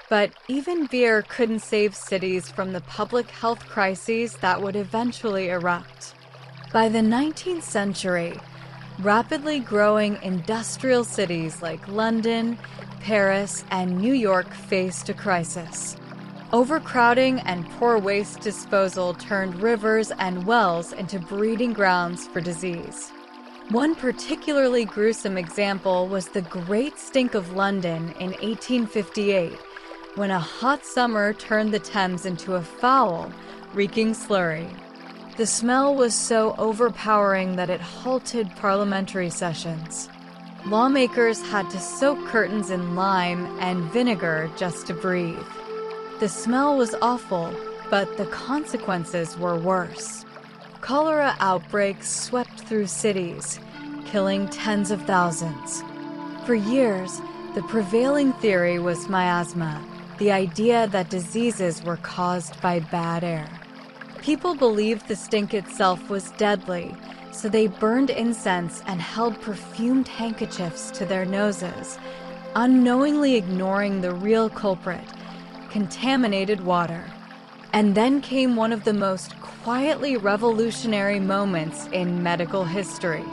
But even beer couldn't save cities from the public health crises that would eventually erupt. By the 19th century, rapidly growing industrial cities like London, Paris, and New York faced a crisis. Overcrowding and poor waste disposal turned rivers and wells into breeding grounds for disease. One particularly gruesome example was the Great Stink of London in 1858, when a hot summer turned the Thames into a foul, reeking slurry. The smell was so overpowering that it halted parliamentary sessions. Lawmakers had to soak curtains in lime and vinegar just to breathe. The smell was awful, but the consequences were worse. Cholera outbreaks swept through cities, killing tens of thousands. For years, the prevailing theory was miasma, the idea that diseases were caused by bad air. People believed the stink itself was deadly, so they burned incense and held perfumed handkerchiefs to their noses, unknowingly ignoring the real culprit: contaminated water. And then came one of the most quietly revolutionary moments in medical history.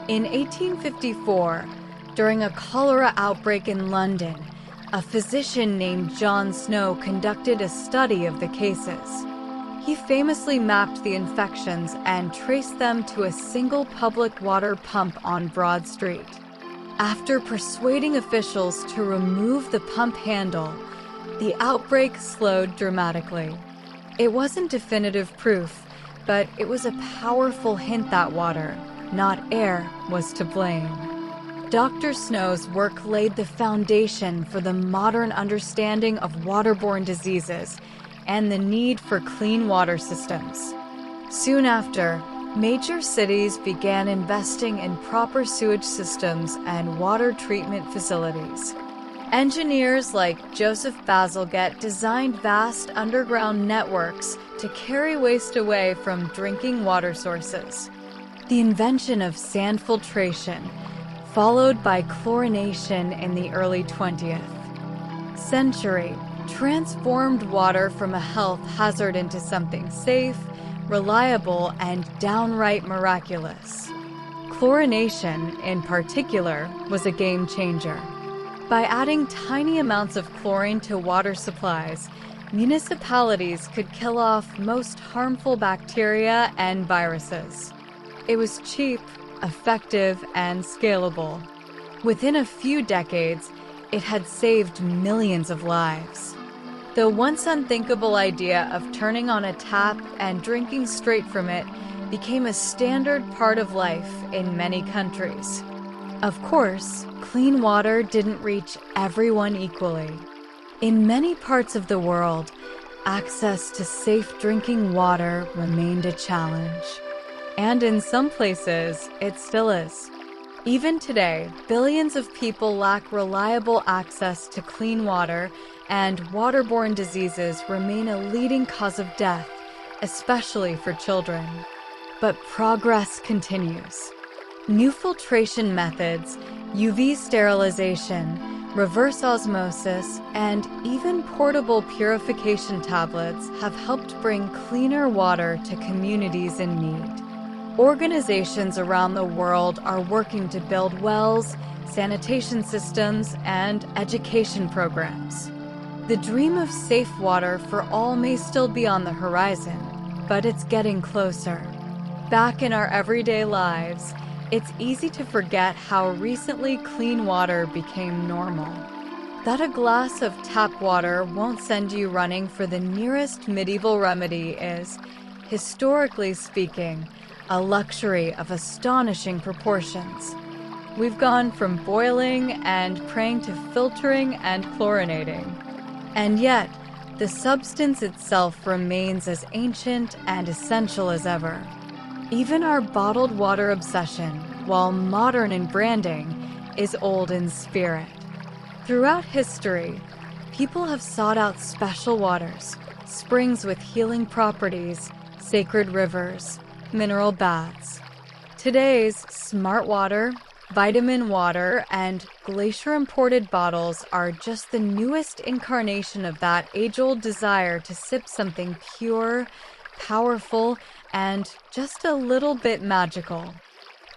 In 1854, during a cholera outbreak in London, a physician named John Snow conducted a study of the cases. He famously mapped the infections and traced them to a single public water pump on Broad Street. After persuading officials to remove the pump handle, the outbreak slowed dramatically. It wasn't definitive proof, but it was a powerful hint that water, not air, was to blame. Dr. Snow's work laid the foundation for the modern understanding of waterborne diseases and the need for clean water systems. Soon after, major cities began investing in proper sewage systems and water treatment facilities. Engineers like Joseph Bazalgette designed vast underground networks to carry waste away from drinking water sources. The invention of sand filtration, followed by chlorination in the early 20th century, transformed water from a health hazard into something safe, reliable, and downright miraculous. Chlorination, in particular, was a game changer. By adding tiny amounts of chlorine to water supplies, municipalities could kill off most harmful bacteria and viruses. It was cheap, effective, and scalable. Within a few decades, it had saved millions of lives. The once unthinkable idea of turning on a tap and drinking straight from it became a standard part of life in many countries. Of course, clean water didn't reach everyone equally. In many parts of the world, access to safe drinking water remained a challenge. And in some places, it still is. Even today, billions of people lack reliable access to clean water, and waterborne diseases remain a leading cause of death, especially for children. But progress continues. New filtration methods, UV sterilization, reverse osmosis, and even portable purification tablets have helped bring cleaner water to communities in need. Organizations around the world are working to build wells, sanitation systems, and education programs. The dream of safe water for all may still be on the horizon, but it's getting closer. Back in our everyday lives, it's easy to forget how recently clean water became normal. That a glass of tap water won't send you running for the nearest medieval remedy is, historically speaking, a luxury of astonishing proportions. We've gone from boiling and praying to filtering and chlorinating. And yet, the substance itself remains as ancient and essential as ever. Even our bottled water obsession, while modern in branding, is old in spirit. Throughout history, people have sought out special waters, springs with healing properties, sacred rivers, mineral baths. Today's smart water, vitamin water, and glacier-imported bottles are just the newest incarnation of that age-old desire to sip something pure, powerful, and just a little bit magical.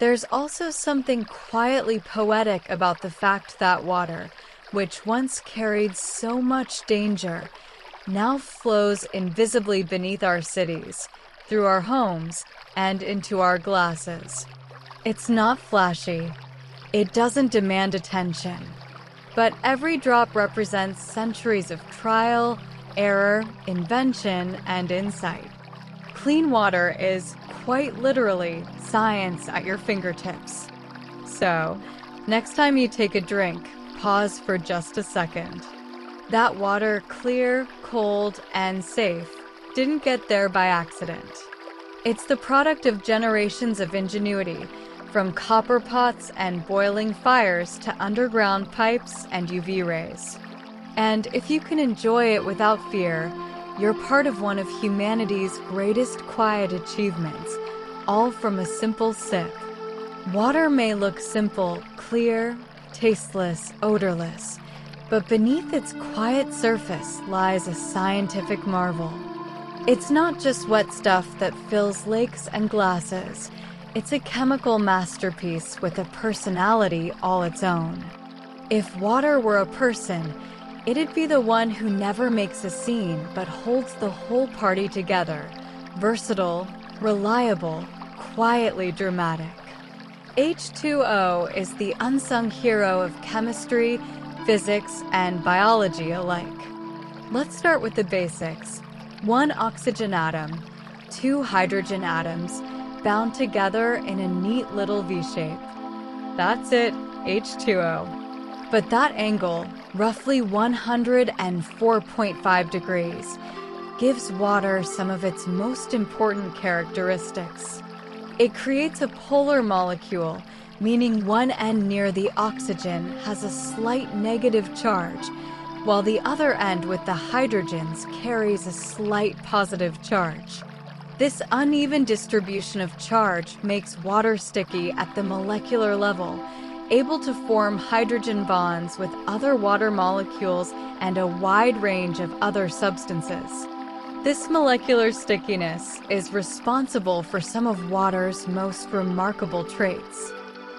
There's also something quietly poetic about the fact that water, which once carried so much danger, now flows invisibly beneath our cities, through our homes, and into our glasses. It's not flashy. It doesn't demand attention. But every drop represents centuries of trial, error, invention, and insight. Clean water is, quite literally, science at your fingertips. So, next time you take a drink, pause for just a second. That water, clear, cold, and safe, didn't get there by accident. It's the product of generations of ingenuity, from copper pots and boiling fires to underground pipes and UV rays. And if you can enjoy it without fear, you're part of one of humanity's greatest quiet achievements, all from a simple sip. Water may look simple, clear, tasteless, odorless, but beneath its quiet surface lies a scientific marvel. It's not just wet stuff that fills lakes and glasses. It's a chemical masterpiece with a personality all its own. If water were a person, it'd be the one who never makes a scene but holds the whole party together, versatile, reliable, quietly dramatic. H2O is the unsung hero of chemistry, physics, and biology alike. Let's start with the basics. One oxygen atom, two hydrogen atoms, bound together in a neat little V shape. That's it, H2O. But that angle, roughly 104.5 degrees, gives water some of its most important characteristics. It creates a polar molecule, meaning one end near the oxygen has a slight negative charge, while the other end with the hydrogens carries a slight positive charge. This uneven distribution of charge makes water sticky at the molecular level, able to form hydrogen bonds with other water molecules and a wide range of other substances. This molecular stickiness is responsible for some of water's most remarkable traits.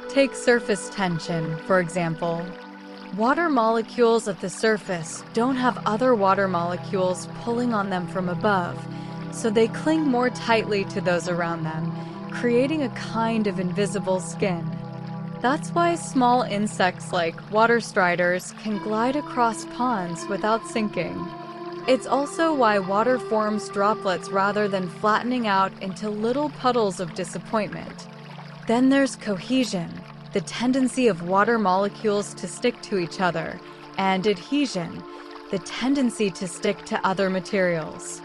Take surface tension, for example. Water molecules at the surface don't have other water molecules pulling on them from above, so they cling more tightly to those around them, creating a kind of invisible skin. That's why small insects like water striders can glide across ponds without sinking. It's also why water forms droplets rather than flattening out into little puddles of disappointment. Then there's cohesion, the tendency of water molecules to stick to each other, and adhesion, the tendency to stick to other materials.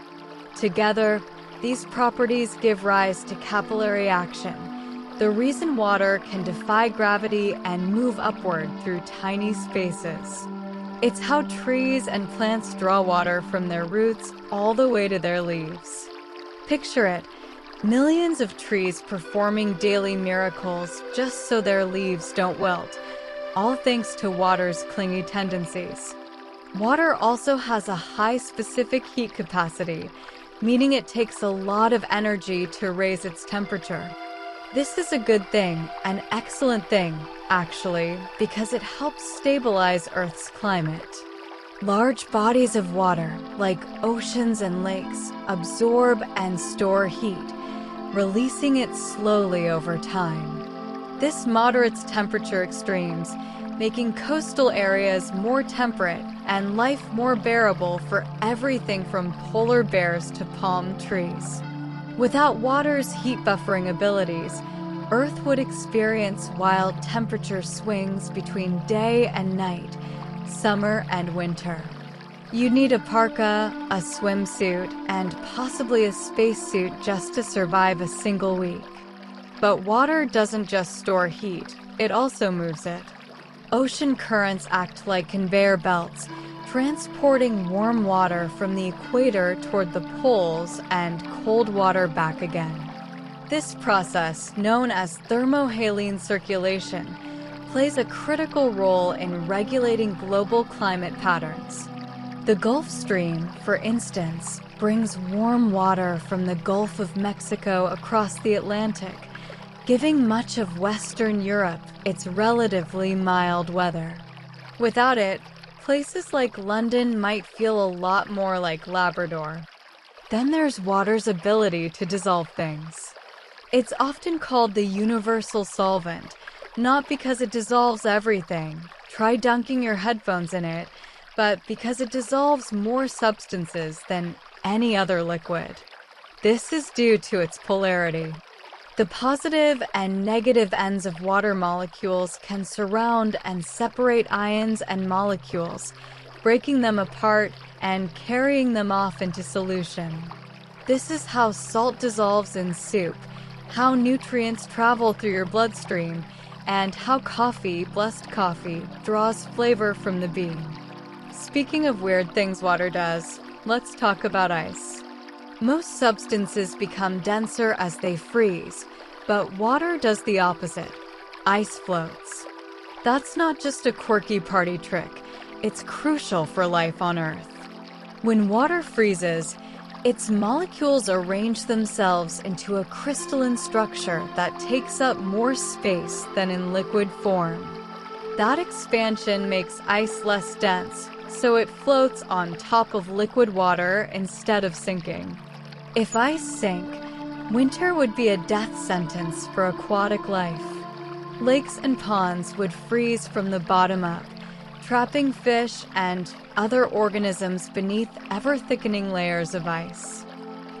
Together, these properties give rise to capillary action, the reason water can defy gravity and move upward through tiny spaces. It's how trees and plants draw water from their roots all the way to their leaves. Picture it, millions of trees performing daily miracles just so their leaves don't wilt, all thanks to water's clingy tendencies. Water also has a high specific heat capacity, meaning it takes a lot of energy to raise its temperature. This is a good thing, an excellent thing, actually, because it helps stabilize Earth's climate. Large bodies of water, like oceans and lakes, absorb and store heat, releasing it slowly over time. This moderates temperature extremes, making coastal areas more temperate and life more bearable for everything from polar bears to palm trees. Without water's heat buffering abilities, Earth would experience wild temperature swings between day and night, summer and winter. You'd need a parka, a swimsuit, and possibly a spacesuit just to survive a single week. But water doesn't just store heat, it also moves it. Ocean currents act like conveyor belts, transporting warm water from the equator toward the poles and cold water back again. This process, known as thermohaline circulation, plays a critical role in regulating global climate patterns. The Gulf Stream, for instance, brings warm water from the Gulf of Mexico across the Atlantic, giving much of Western Europe its relatively mild weather. Without it, places like London might feel a lot more like Labrador. Then there's water's ability to dissolve things. It's often called the universal solvent, not because it dissolves everything. Try dunking your headphones in it, but because it dissolves more substances than any other liquid. This is due to its polarity. The positive and negative ends of water molecules can surround and separate ions and molecules, breaking them apart and carrying them off into solution. This is how salt dissolves in soup, how nutrients travel through your bloodstream, and how coffee, blessed coffee, draws flavor from the bean. Speaking of weird things water does, let's talk about ice. Most substances become denser as they freeze, but water does the opposite. Ice floats. That's not just a quirky party trick, it's crucial for life on Earth. When water freezes, its molecules arrange themselves into a crystalline structure that takes up more space than in liquid form. That expansion makes ice less dense, so it floats on top of liquid water instead of sinking. If ice sank, winter would be a death sentence for aquatic life. Lakes and ponds would freeze from the bottom up, trapping fish and other organisms beneath ever-thickening layers of ice.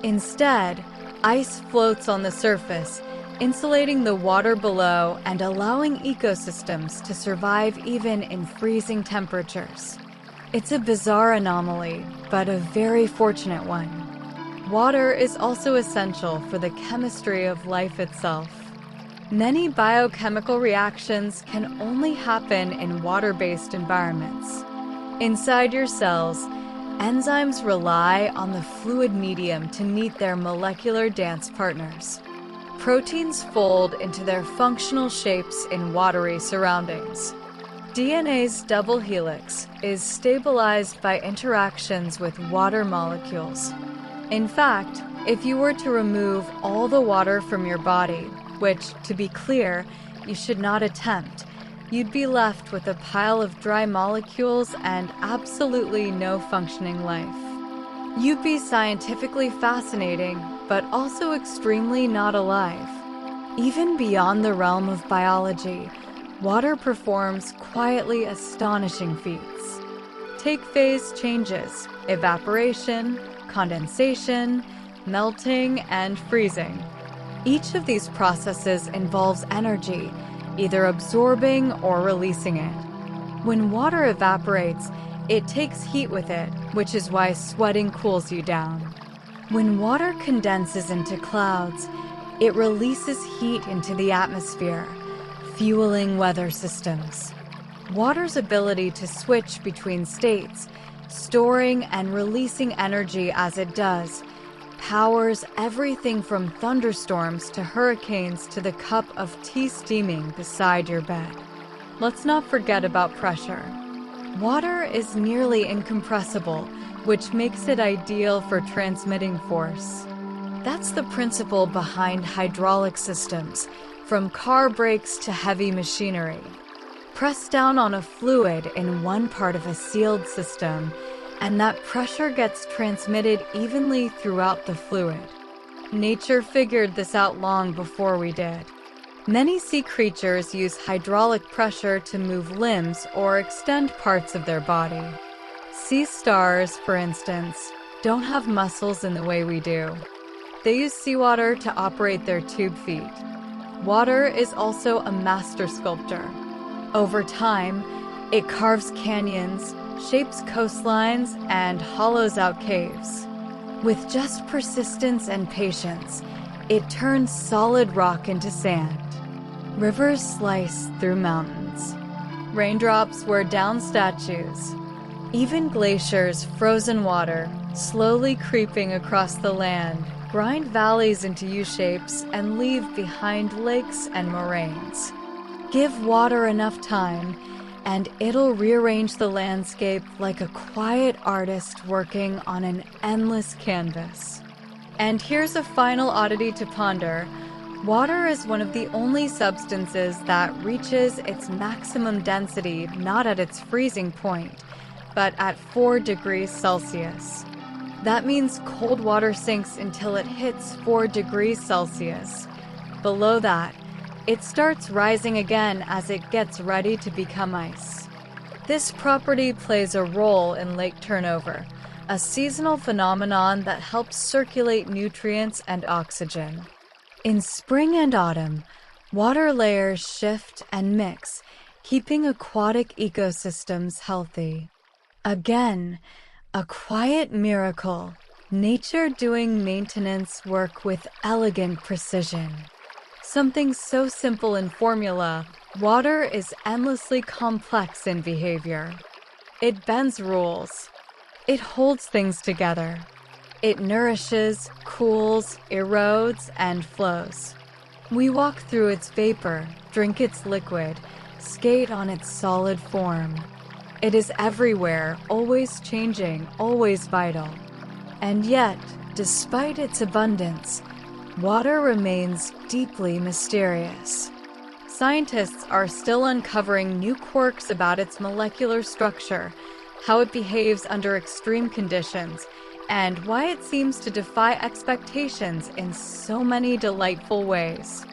Instead, ice floats on the surface, insulating the water below and allowing ecosystems to survive even in freezing temperatures. It's a bizarre anomaly, but a very fortunate one. Water is also essential for the chemistry of life itself. Many biochemical reactions can only happen in water-based environments. Inside your cells, enzymes rely on the fluid medium to meet their molecular dance partners. Proteins fold into their functional shapes in watery surroundings. DNA's double helix is stabilized by interactions with water molecules. In fact, if you were to remove all the water from your body, which, to be clear, you should not attempt, you'd be left with a pile of dry molecules and absolutely no functioning life. You'd be scientifically fascinating, but also extremely not alive. Even beyond the realm of biology, water performs quietly astonishing feats. Take phase changes, evaporation, condensation, melting, and freezing. Each of these processes involves energy, either absorbing or releasing it. When water evaporates, it takes heat with it, which is why sweating cools you down. When water condenses into clouds, it releases heat into the atmosphere, fueling weather systems. Water's ability to switch between states, storing and releasing energy as it does, powers everything from thunderstorms to hurricanes to the cup of tea steaming beside your bed. Let's not forget about pressure. Water is nearly incompressible, which makes it ideal for transmitting force. That's the principle behind hydraulic systems, from car brakes to heavy machinery. Press down on a fluid in one part of a sealed system, and that pressure gets transmitted evenly throughout the fluid. Nature figured this out long before we did. Many sea creatures use hydraulic pressure to move limbs or extend parts of their body. Sea stars, for instance, don't have muscles in the way we do. They use seawater to operate their tube feet. Water is also a master sculptor. Over time, it carves canyons, shapes coastlines, and hollows out caves. With just persistence and patience, it turns solid rock into sand. Rivers slice through mountains. Raindrops wear down statues. Even glaciers, frozen water, slowly creeping across the land, grind valleys into U-shapes and leave behind lakes and moraines. Give water enough time, and it'll rearrange the landscape like a quiet artist working on an endless canvas. And here's a final oddity to ponder. Water is one of the only substances that reaches its maximum density not at its freezing point, but at 4 degrees Celsius. That means cold water sinks until it hits 4 degrees Celsius. Below that, it starts rising again as it gets ready to become ice. This property plays a role in lake turnover, a seasonal phenomenon that helps circulate nutrients and oxygen. In spring and autumn, water layers shift and mix, keeping aquatic ecosystems healthy. Again, a quiet miracle, nature doing maintenance work with elegant precision. Something so simple in formula, water is endlessly complex in behavior. It bends rules. It holds things together. It nourishes, cools, erodes, and flows. We walk through its vapor, drink its liquid, skate on its solid form. It is everywhere, always changing, always vital. And yet, despite its abundance, water remains deeply mysterious. Scientists are still uncovering new quirks about its molecular structure, how it behaves under extreme conditions, and why it seems to defy expectations in so many delightful ways.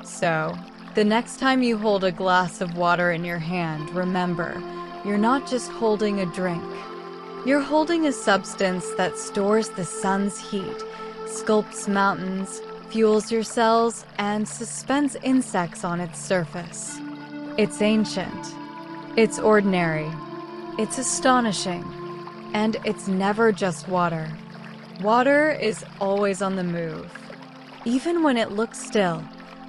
So, the next time you hold a glass of water in your hand, remember, you're not just holding a drink. You're holding a substance that stores the sun's heat, sculpts mountains, fuels your cells, and suspends insects on its surface. It's ancient. It's ordinary. It's astonishing. And it's never just water. Water is always on the move. Even when it looks still,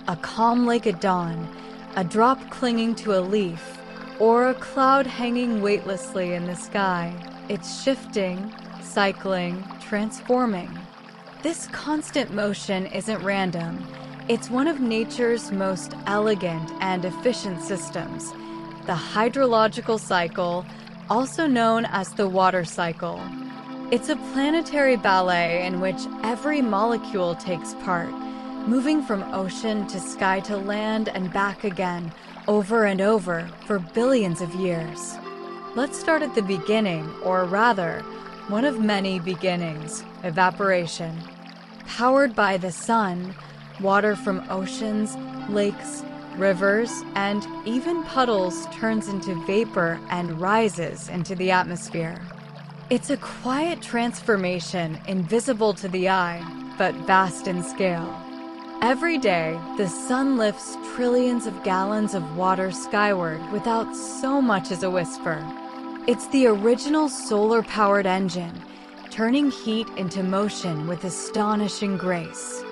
a calm lake at dawn, a drop clinging to a leaf, or a cloud hanging weightlessly in the sky, it's shifting, cycling, transforming. This constant motion isn't random. It's one of nature's most elegant and efficient systems, the hydrological cycle, also known as the water cycle. It's a planetary ballet in which every molecule takes part, moving from ocean to sky to land and back again, over and over, for billions of years. Let's start at the beginning, or rather, one of many beginnings, evaporation. Powered by the sun, water from oceans, lakes, rivers, and even puddles turns into vapor and rises into the atmosphere. It's a quiet transformation invisible to the eye, but vast in scale. Every day, the sun lifts trillions of gallons of water skyward without so much as a whisper. It's the original solar-powered engine, turning heat into motion with astonishing grace.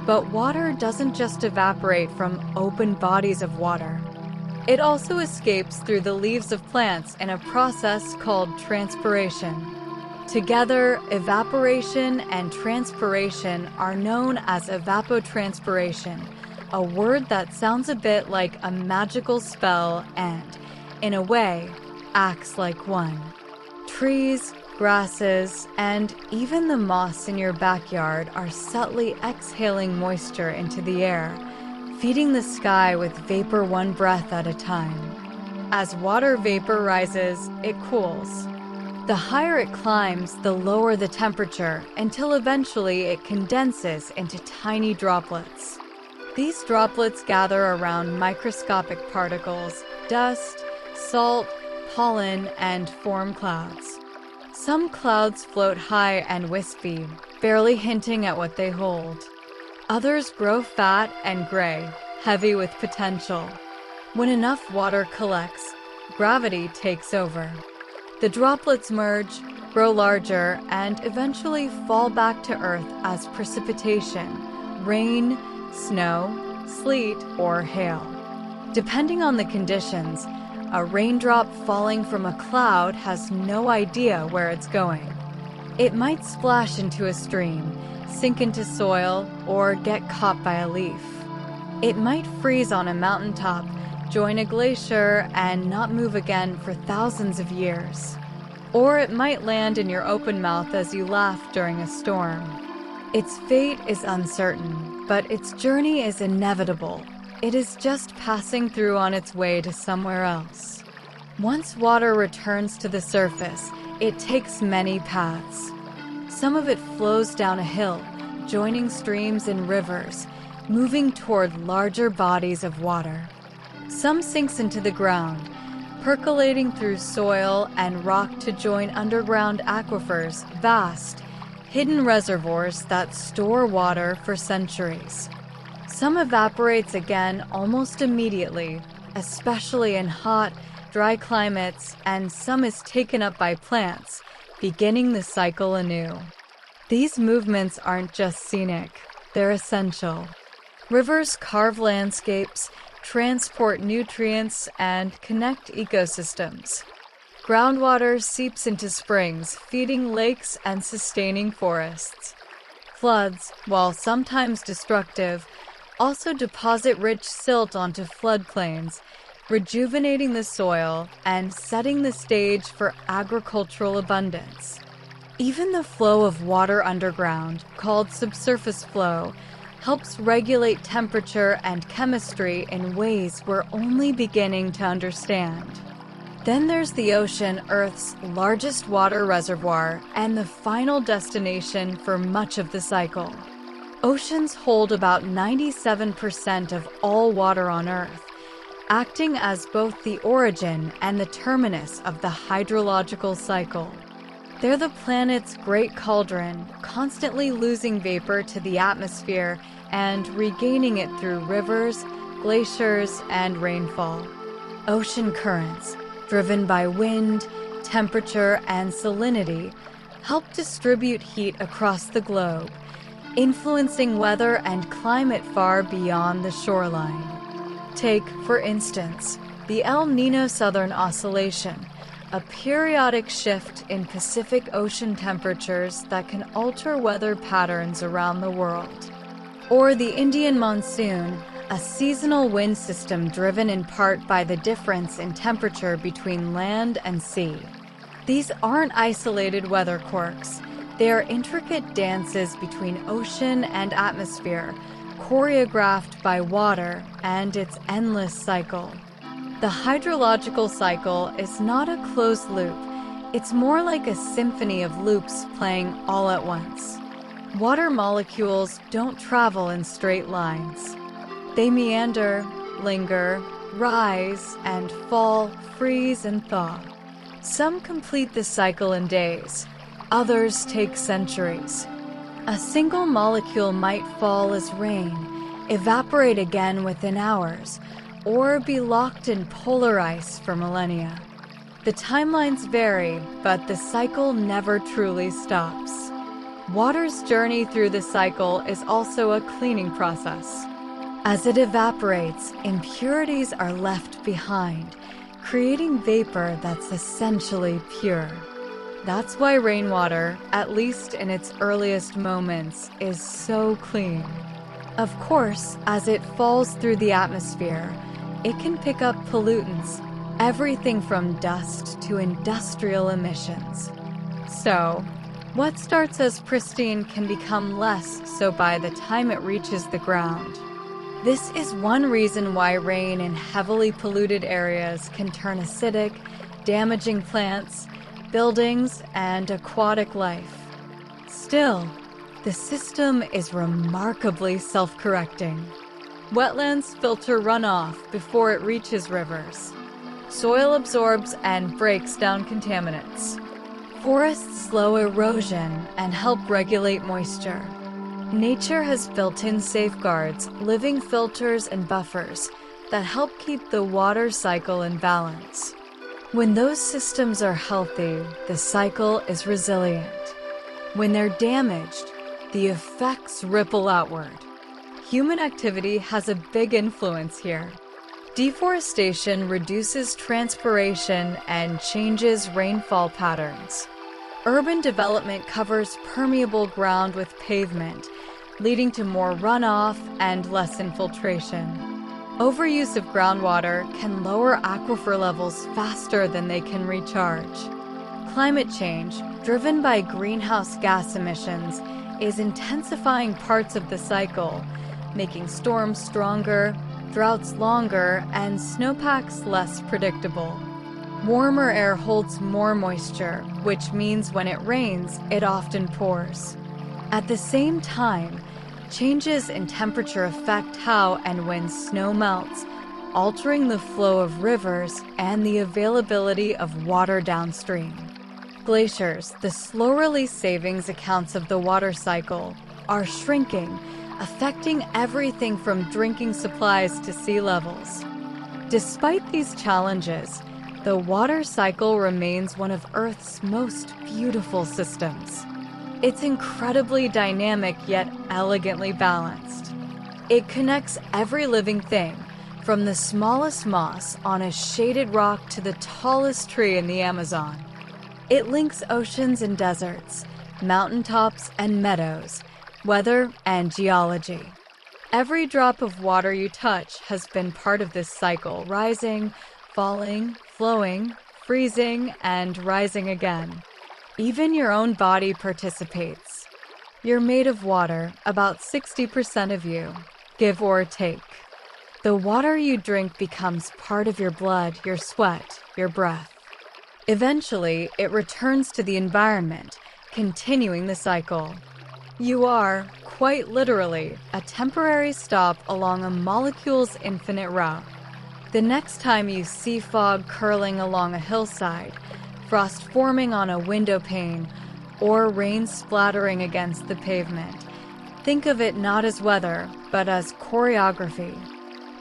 But water doesn't just evaporate from open bodies of water. It also escapes through the leaves of plants in a process called transpiration. Together, evaporation and transpiration are known as evapotranspiration, a word that sounds a bit like a magical spell and, in a way, acts like one. Trees, grasses, and even the moss in your backyard are subtly exhaling moisture into the air, feeding the sky with vapor one breath at a time. As water vapor rises, it cools. The higher it climbs, the lower the temperature, until eventually it condenses into tiny droplets. These droplets gather around microscopic particles, dust, salt, pollen, and form clouds. Some clouds float high and wispy, barely hinting at what they hold. Others grow fat and gray, heavy with potential. When enough water collects, gravity takes over. The droplets merge, grow larger, and eventually fall back to Earth as precipitation, rain, snow, sleet, or hail. Depending on the conditions, a raindrop falling from a cloud has no idea where it's going. It might splash into a stream, sink into soil, or get caught by a leaf. It might freeze on a mountaintop, join a glacier, and not move again for thousands of years. Or it might land in your open mouth as you laugh during a storm. Its fate is uncertain, but its journey is inevitable. It is just passing through on its way to somewhere else. Once water returns to the surface, it takes many paths. Some of it flows down a hill, joining streams and rivers, moving toward larger bodies of water. Some sinks into the ground, percolating through soil and rock to join underground aquifers, vast, hidden reservoirs that store water for centuries. Some evaporates again almost immediately, especially in hot, dry climates, and some is taken up by plants, beginning the cycle anew. These movements aren't just scenic, they're essential. Rivers carve landscapes, transport nutrients, and connect ecosystems. Groundwater seeps into springs, feeding lakes and sustaining forests. Floods, while sometimes destructive, also deposit rich silt onto floodplains, rejuvenating the soil and setting the stage for agricultural abundance. Even the flow of water underground, called subsurface flow, helps regulate temperature and chemistry in ways we're only beginning to understand. Then there's the ocean, Earth's largest water reservoir and the final destination for much of the cycle. Oceans hold about 97% of all water on Earth, acting as both the origin and the terminus of the hydrological cycle. They're the planet's great cauldron, constantly losing vapor to the atmosphere and regaining it through rivers, glaciers, and rainfall. Ocean currents, driven by wind, temperature, and salinity, help distribute heat across the globe, influencing weather and climate far beyond the shoreline. Take, for instance, the El Niño Southern Oscillation, a periodic shift in Pacific Ocean temperatures that can alter weather patterns around the world. Or the Indian monsoon, a seasonal wind system driven in part by the difference in temperature between land and sea. These aren't isolated weather quirks. They are intricate dances between ocean and atmosphere, choreographed by water and its endless cycle. The hydrological cycle is not a closed loop. It's more like a symphony of loops playing all at once. Water molecules don't travel in straight lines. They meander, linger, rise, and fall, freeze, and thaw. Some complete the cycle in days. Others take centuries. A single molecule might fall as rain, evaporate again within hours, or be locked in polar ice for millennia. The timelines vary, but the cycle never truly stops. Water's journey through the cycle is also a cleaning process. As it evaporates, impurities are left behind, creating vapor that's essentially pure. That's why rainwater, at least in its earliest moments, is so clean. Of course, as it falls through the atmosphere, it can pick up pollutants, everything from dust to industrial emissions. So, what starts as pristine can become less so by the time it reaches the ground. This is one reason why rain in heavily polluted areas can turn acidic, damaging plants, buildings, and aquatic life. Still, the system is remarkably self-correcting. Wetlands filter runoff before it reaches rivers. Soil absorbs and breaks down contaminants. Forests slow erosion and help regulate moisture. Nature has built-in safeguards, living filters, and buffers that help keep the water cycle in balance. When those systems are healthy, the cycle is resilient. When they're damaged, the effects ripple outward. Human activity has a big influence here. Deforestation reduces transpiration and changes rainfall patterns. Urban development covers permeable ground with pavement, leading to more runoff and less infiltration. Overuse of groundwater can lower aquifer levels faster than they can recharge. Climate change, driven by greenhouse gas emissions, is intensifying parts of the cycle, making storms stronger, droughts longer, and snowpacks less predictable. Warmer air holds more moisture, which means when it rains, it often pours. At the same time, changes in temperature affect how and when snow melts, altering the flow of rivers and the availability of water downstream. Glaciers, the slow-release savings accounts of the water cycle, are shrinking, affecting everything from drinking supplies to sea levels. Despite these challenges, the water cycle remains one of Earth's most beautiful systems. It's incredibly dynamic yet elegantly balanced. It connects every living thing, from the smallest moss on a shaded rock to the tallest tree in the Amazon. It links oceans and deserts, mountaintops and meadows, weather and geology. Every drop of water you touch has been part of this cycle, rising, falling, flowing, freezing, and rising again. Even your own body participates. You're made of water, about 60% of you, give or take. The water you drink becomes part of your blood, your sweat, your breath. Eventually, it returns to the environment, continuing the cycle. You are, quite literally, a temporary stop along a molecule's infinite route. The next time you see fog curling along a hillside, frost forming on a window pane, or rain splattering against the pavement, think of it not as weather, but as choreography.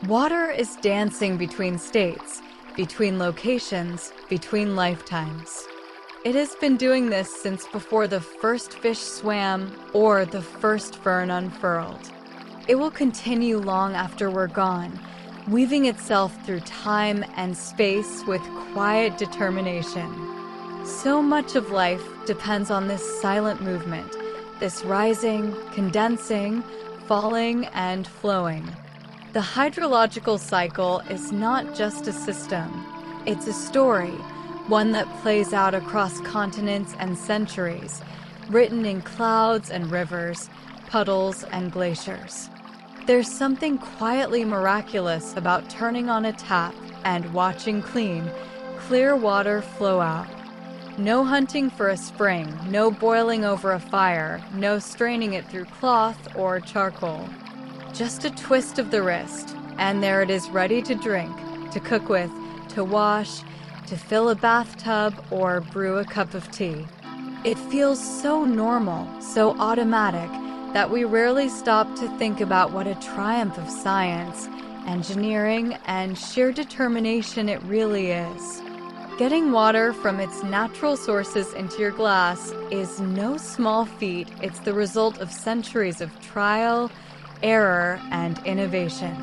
Water is dancing between states, between locations, between lifetimes. It has been doing this since before the first fish swam or the first fern unfurled. It will continue long after we're gone, weaving itself through time and space with quiet determination. So much of life depends on this silent movement, this rising, condensing, falling, and flowing. The hydrological cycle is not just a system, it's a story, one that plays out across continents and centuries, written in clouds and rivers, puddles and glaciers. There's something quietly miraculous about turning on a tap and watching clean, clear water flow out. No hunting for a spring, no boiling over a fire, no straining it through cloth or charcoal. Just a twist of the wrist, and there it is ready to drink, to cook with, to wash, to fill a bathtub, or brew a cup of tea. It feels so normal, so automatic, that we rarely stop to think about what a triumph of science, engineering, and sheer determination it really is. Getting water from its natural sources into your glass is no small feat. It's the result of centuries of trial, error, and innovation.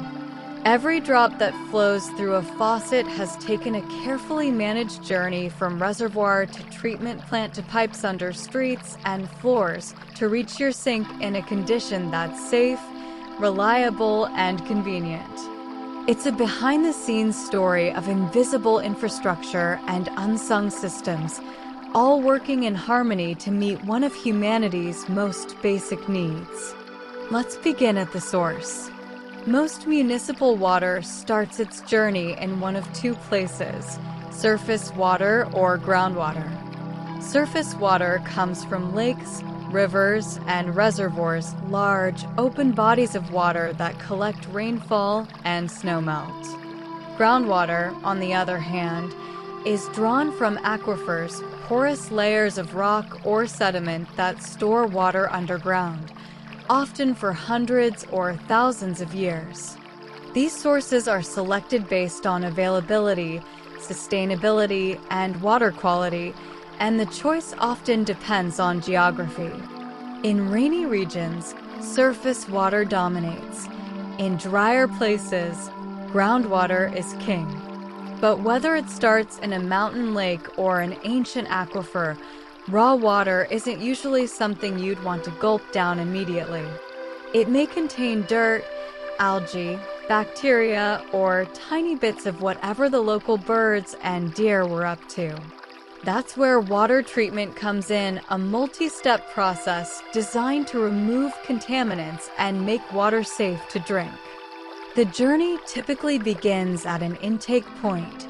Every drop that flows through a faucet has taken a carefully managed journey from reservoir to treatment plant to pipes under streets and floors to reach your sink in a condition that's safe, reliable, and convenient. It's a behind-the-scenes story of invisible infrastructure and unsung systems, all working in harmony to meet one of humanity's most basic needs. Let's begin at the source. Most municipal water starts its journey in one of two places: surface water or groundwater. Surface water comes from lakes, rivers, and reservoirs, large, open bodies of water that collect rainfall and snowmelt. Groundwater, on the other hand, is drawn from aquifers, porous layers of rock or sediment that store water underground, often for hundreds or thousands of years. These sources are selected based on availability, sustainability, and water quality, and the choice often depends on geography. In rainy regions, surface water dominates. In drier places, groundwater is king. But whether it starts in a mountain lake or an ancient aquifer, raw water isn't usually something you'd want to gulp down immediately. It may contain dirt, algae, bacteria, or tiny bits of whatever the local birds and deer were up to. That's where water treatment comes in, a multi-step process designed to remove contaminants and make water safe to drink. The journey typically begins at an intake point,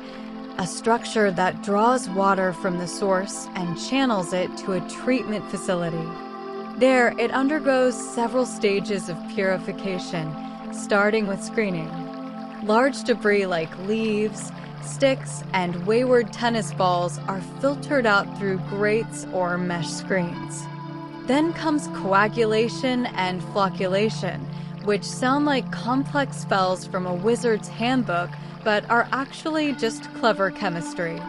a structure that draws water from the source and channels it to a treatment facility. There, it undergoes several stages of purification, starting with screening. Large debris like leaves, sticks, and wayward tennis balls are filtered out through grates or mesh screens. Then comes coagulation and flocculation, which sound like complex spells from a wizard's handbook, but are actually just clever chemistry.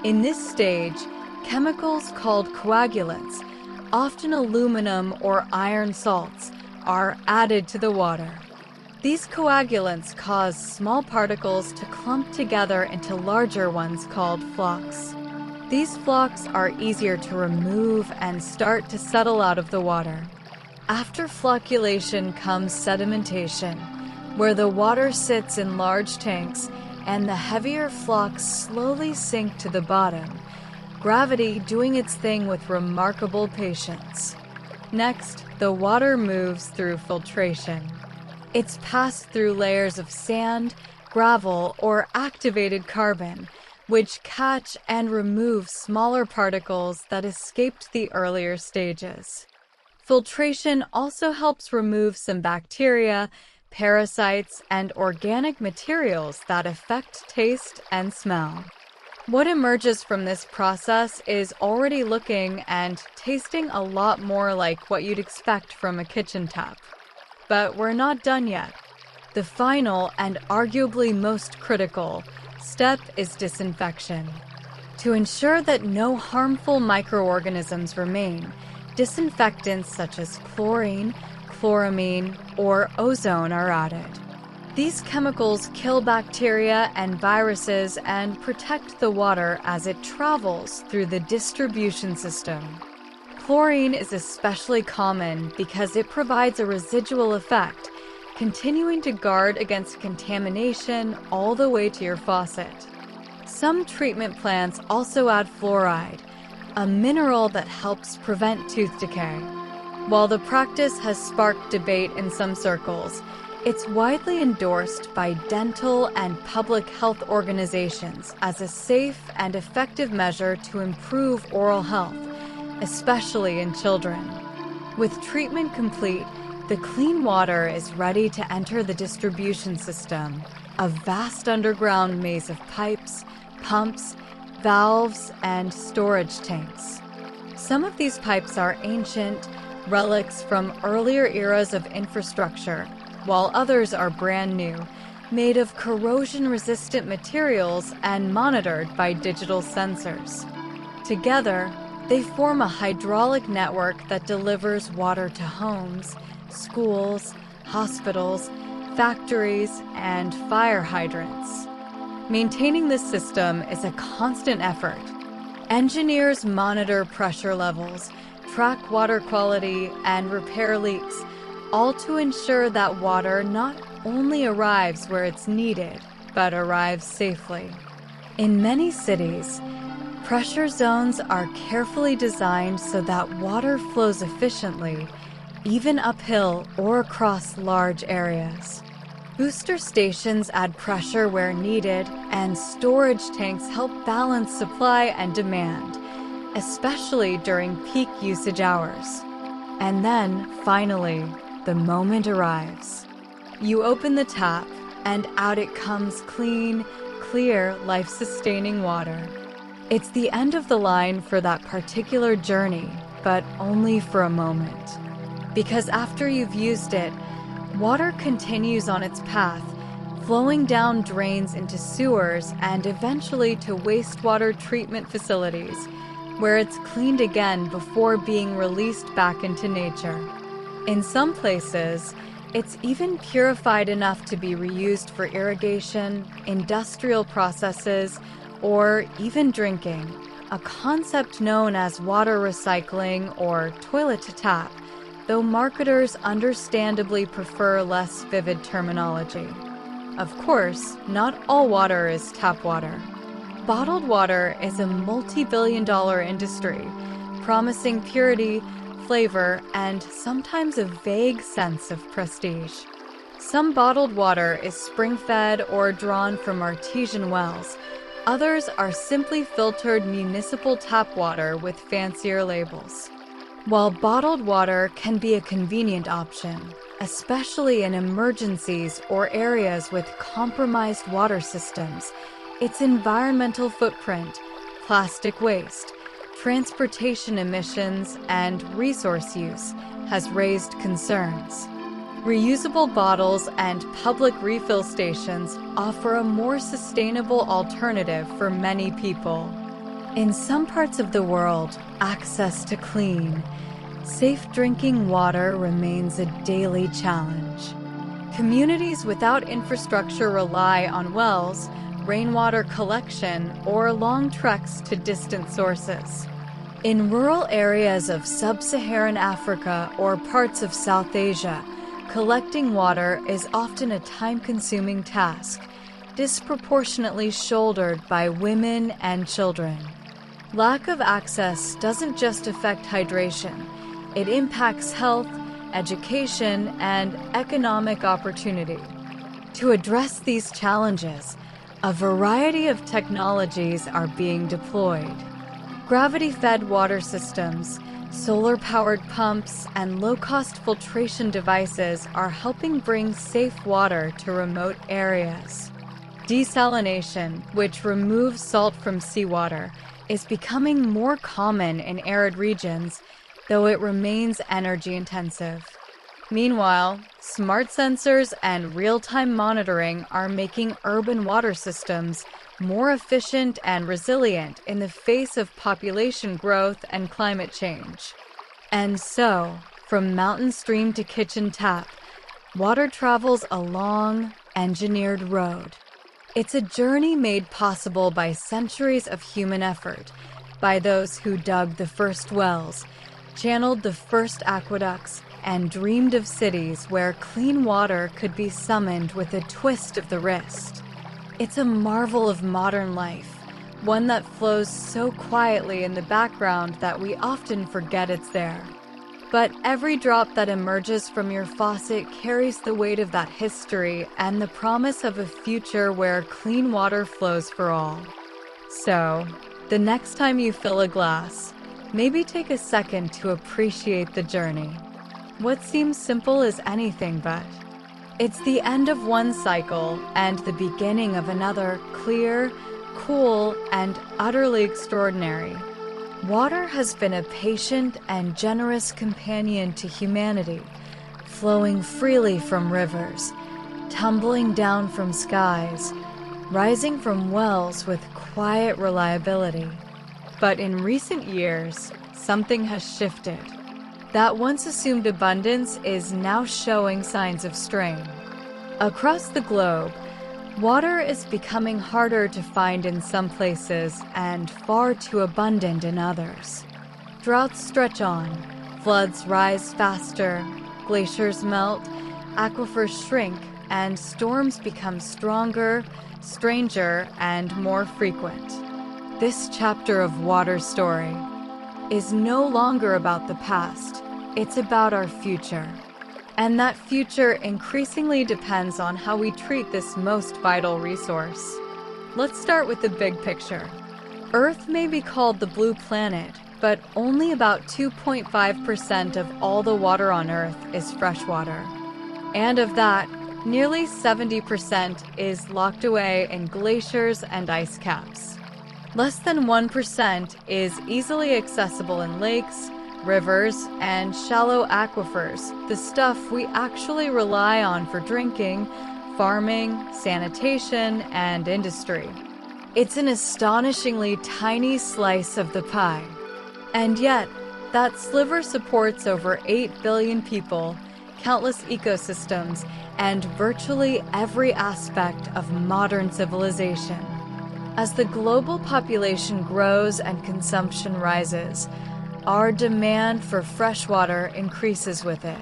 In this stage, chemicals called coagulants, often aluminum or iron salts, are added to the water. These coagulants cause small particles to clump together into larger ones called flocks. These flocks are easier to remove and start to settle out of the water. After flocculation comes sedimentation, where the water sits in large tanks and the heavier flocks slowly sink to the bottom, gravity doing its thing with remarkable patience. Next, the water moves through filtration. It's passed through layers of sand, gravel, or activated carbon, which catch and remove smaller particles that escaped the earlier stages. Filtration also helps remove some bacteria, parasites, and organic materials that affect taste and smell. What emerges from this process is already looking and tasting a lot more like what you'd expect from a kitchen tap. But we're not done yet. The final and arguably most critical step is disinfection. To ensure that no harmful microorganisms remain, disinfectants such as chlorine, chloramine, or ozone are added. These chemicals kill bacteria and viruses and protect the water as it travels through the distribution system. Chlorine is especially common because it provides a residual effect, continuing to guard against contamination all the way to your faucet. Some treatment plants also add fluoride, a mineral that helps prevent tooth decay. While the practice has sparked debate in some circles, it's widely endorsed by dental and public health organizations as a safe and effective measure to improve oral health, especially in children. With treatment complete, the clean water is ready to enter the distribution system, a vast underground maze of pipes, pumps, valves, and storage tanks. Some of these pipes are ancient, relics from earlier eras of infrastructure, while others are brand new, made of corrosion-resistant materials and monitored by digital sensors. Together, they form a hydraulic network that delivers water to homes, schools, hospitals, factories, and fire hydrants. Maintaining this system is a constant effort. Engineers monitor pressure levels, track water quality, and repair leaks, all to ensure that water not only arrives where it's needed, but arrives safely. In many cities, pressure zones are carefully designed so that water flows efficiently, even uphill or across large areas. Booster stations add pressure where needed, and storage tanks help balance supply and demand, especially during peak usage hours. And then, finally, the moment arrives. You open the tap, and out it comes clean, clear, life-sustaining water. It's the end of the line for that particular journey, but only for a moment. Because after you've used it, water continues on its path, flowing down drains into sewers and eventually to wastewater treatment facilities, where it's cleaned again before being released back into nature. In some places, it's even purified enough to be reused for irrigation, industrial processes, or even drinking, a concept known as water recycling or toilet to tap, though marketers understandably prefer less vivid terminology. Of course, not all water is tap water. Bottled water is a multi-billion-dollar industry, promising purity, flavor, and sometimes a vague sense of prestige. Some bottled water is spring-fed or drawn from artesian wells, Others are simply filtered municipal tap water with fancier labels. While bottled water can be a convenient option, especially in emergencies or areas with compromised water systems, its environmental footprint, plastic waste, transportation emissions, and resource use has raised concerns. Reusable bottles and public refill stations offer a more sustainable alternative for many people. In some parts of the world, access to clean, safe drinking water remains a daily challenge. Communities without infrastructure rely on wells, rainwater collection, or long treks to distant sources. In rural areas of sub-Saharan Africa or parts of South Asia, collecting water is often a time-consuming task, disproportionately shouldered by women and children. Lack of access doesn't just affect hydration, it impacts health, education, and economic opportunity. To address these challenges, a variety of technologies are being deployed. Gravity-fed water systems, solar-powered pumps, and low-cost filtration devices are helping bring safe water to remote areas. Desalination, which removes salt from seawater, is becoming more common in arid regions, though it remains energy-intensive. Meanwhile, smart sensors and real-time monitoring are making urban water systems more efficient and resilient in the face of population growth and climate change. And so, from mountain stream to kitchen tap, water travels a long, engineered road. It's a journey made possible by centuries of human effort, by those who dug the first wells, channeled the first aqueducts, and dreamed of cities where clean water could be summoned with a twist of the wrist. It's a marvel of modern life, one that flows so quietly in the background that we often forget it's there. But every drop that emerges from your faucet carries the weight of that history and the promise of a future where clean water flows for all. So, the next time you fill a glass, maybe take a second to appreciate the journey. What seems simple is anything but. It's the end of one cycle and the beginning of another, clear, cool, and utterly extraordinary. Water has been a patient and generous companion to humanity, flowing freely from rivers, tumbling down from skies, rising from wells with quiet reliability. But in recent years, something has shifted. That once assumed abundance is now showing signs of strain. Across the globe, water is becoming harder to find in some places and far too abundant in others. Droughts stretch on, floods rise faster, glaciers melt, aquifers shrink, and storms become stronger, stranger, and more frequent. This chapter of Water's story is no longer about the past. It's about our future. And that future increasingly depends on how we treat this most vital resource. Let's start with the big picture. Earth may be called the blue planet, but only about 2.5% of all the water on Earth is freshwater. And of that, nearly 70% is locked away in glaciers and ice caps. Less than 1% is easily accessible in lakes, rivers, and shallow aquifers, the stuff we actually rely on for drinking, farming, sanitation, and industry. It's an astonishingly tiny slice of the pie. And yet, that sliver supports over 8 billion people, countless ecosystems, and virtually every aspect of modern civilization. As the global population grows and consumption rises, our demand for fresh water increases with it.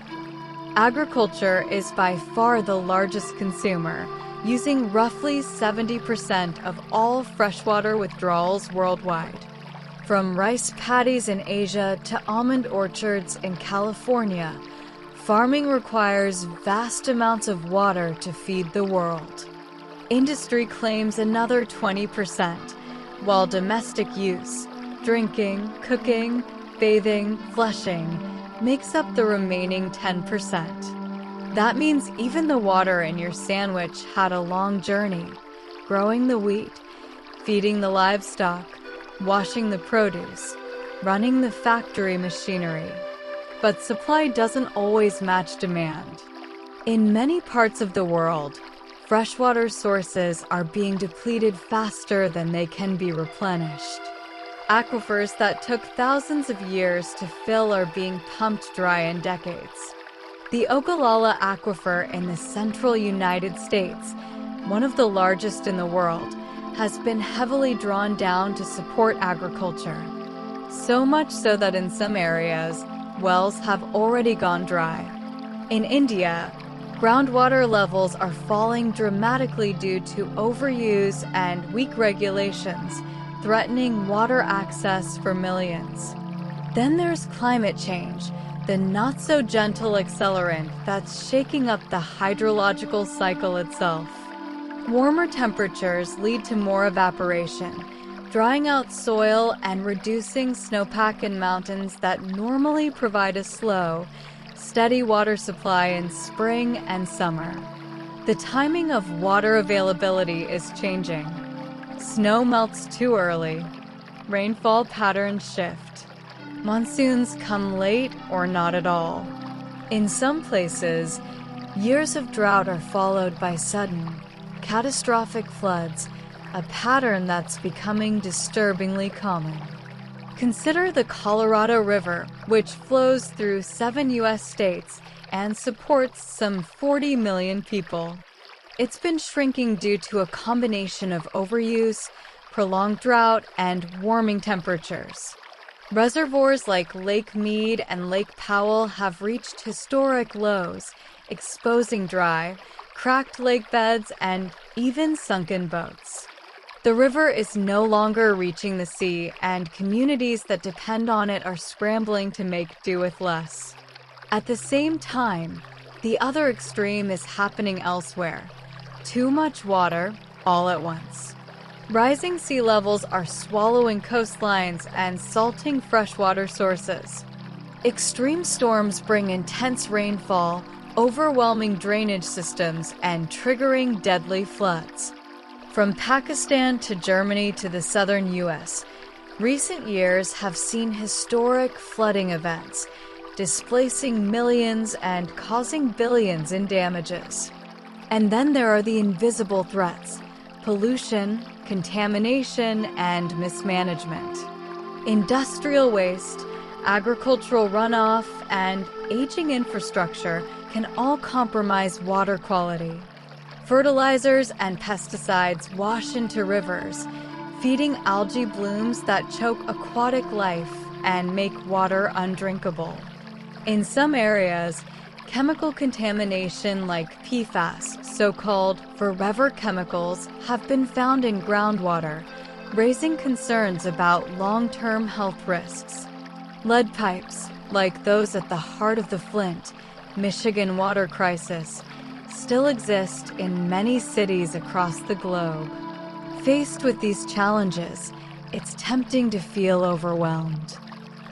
Agriculture is by far the largest consumer, using roughly 70% of all freshwater withdrawals worldwide. From rice paddies in Asia to almond orchards in California, farming requires vast amounts of water to feed the world. Industry claims another 20%, while domestic use, drinking, cooking, bathing, flushing, makes up the remaining 10%. That means even the water in your sandwich had a long journey, growing the wheat, feeding the livestock, washing the produce, running the factory machinery. But supply doesn't always match demand. In many parts of the world, freshwater sources are being depleted faster than they can be replenished. Aquifers that took thousands of years to fill are being pumped dry in decades. The Ogallala Aquifer in the central United States, one of the largest in the world, has been heavily drawn down to support agriculture. So much so that in some areas, wells have already gone dry. In India, groundwater levels are falling dramatically due to overuse and weak regulations, threatening water access for millions. Then there's climate change, the not-so-gentle accelerant that's shaking up the hydrological cycle itself. Warmer temperatures lead to more evaporation, drying out soil and reducing snowpack in mountains that normally provide a slow, steady water supply in spring and summer. The timing of water availability is changing. Snow melts too early. Rainfall patterns shift. Monsoons come late or not at all. In some places, years of drought are followed by sudden, catastrophic floods, a pattern that's becoming disturbingly common. Consider the Colorado River, which flows through 7 U.S. states and supports some 40 million people. It's been shrinking due to a combination of overuse, prolonged drought, and warming temperatures. Reservoirs like Lake Mead and Lake Powell have reached historic lows, exposing dry, cracked lake beds, and even sunken boats. The river is no longer reaching the sea, and communities that depend on it are scrambling to make do with less. At the same time, the other extreme is happening elsewhere. Too much water, all at once. Rising sea levels are swallowing coastlines and salting freshwater sources. Extreme storms bring intense rainfall, overwhelming drainage systems, and triggering deadly floods. From Pakistan to Germany to the southern U.S., recent years have seen historic flooding events, displacing millions and causing billions in damages. And then there are the invisible threats: pollution, contamination, and mismanagement. Industrial waste, agricultural runoff, and aging infrastructure can all compromise water quality. Fertilizers and pesticides wash into rivers, feeding algae blooms that choke aquatic life and make water undrinkable. In some areas, chemical contamination like PFAS, so-called forever chemicals, have been found in groundwater, raising concerns about long-term health risks. Lead pipes, like those at the heart of the Flint, Michigan water crisis, still exist in many cities across the globe. Faced with these challenges, it's tempting to feel overwhelmed.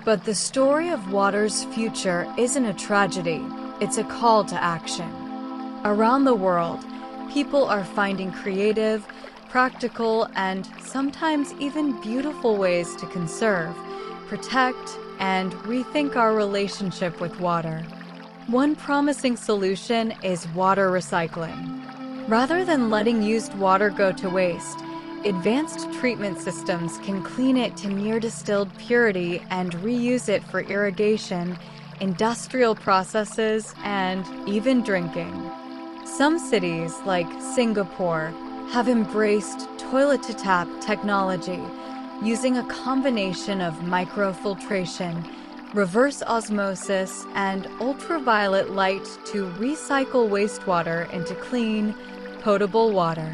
But the story of water's future isn't a tragedy, it's a call to action. Around the world, people are finding creative, practical, and sometimes even beautiful ways to conserve, protect, and rethink our relationship with water. One promising solution is water recycling. Rather than letting used water go to waste, advanced treatment systems can clean it to near distilled purity and reuse it for irrigation, industrial processes, and even drinking. Some cities, like Singapore, have embraced toilet-to-tap technology, using a combination of microfiltration, reverse osmosis, and ultraviolet light to recycle wastewater into clean, potable water.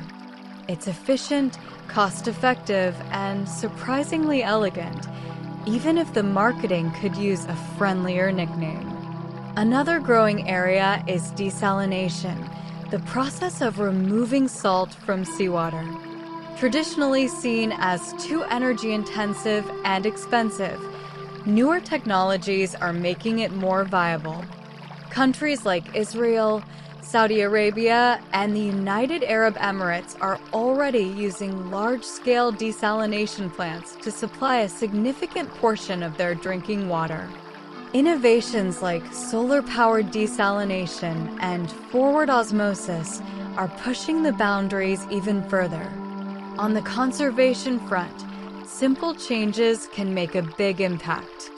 It's efficient, cost-effective, and surprisingly elegant, even if the marketing could use a friendlier nickname. Another growing area is desalination, the process of removing salt from seawater. Traditionally seen as too energy-intensive and expensive, newer technologies are making it more viable. Countries like Israel, Saudi Arabia, and the United Arab Emirates are already using large-scale desalination plants to supply a significant portion of their drinking water. Innovations like solar-powered desalination and forward osmosis are pushing the boundaries even further. On the conservation front, simple changes can make a big impact.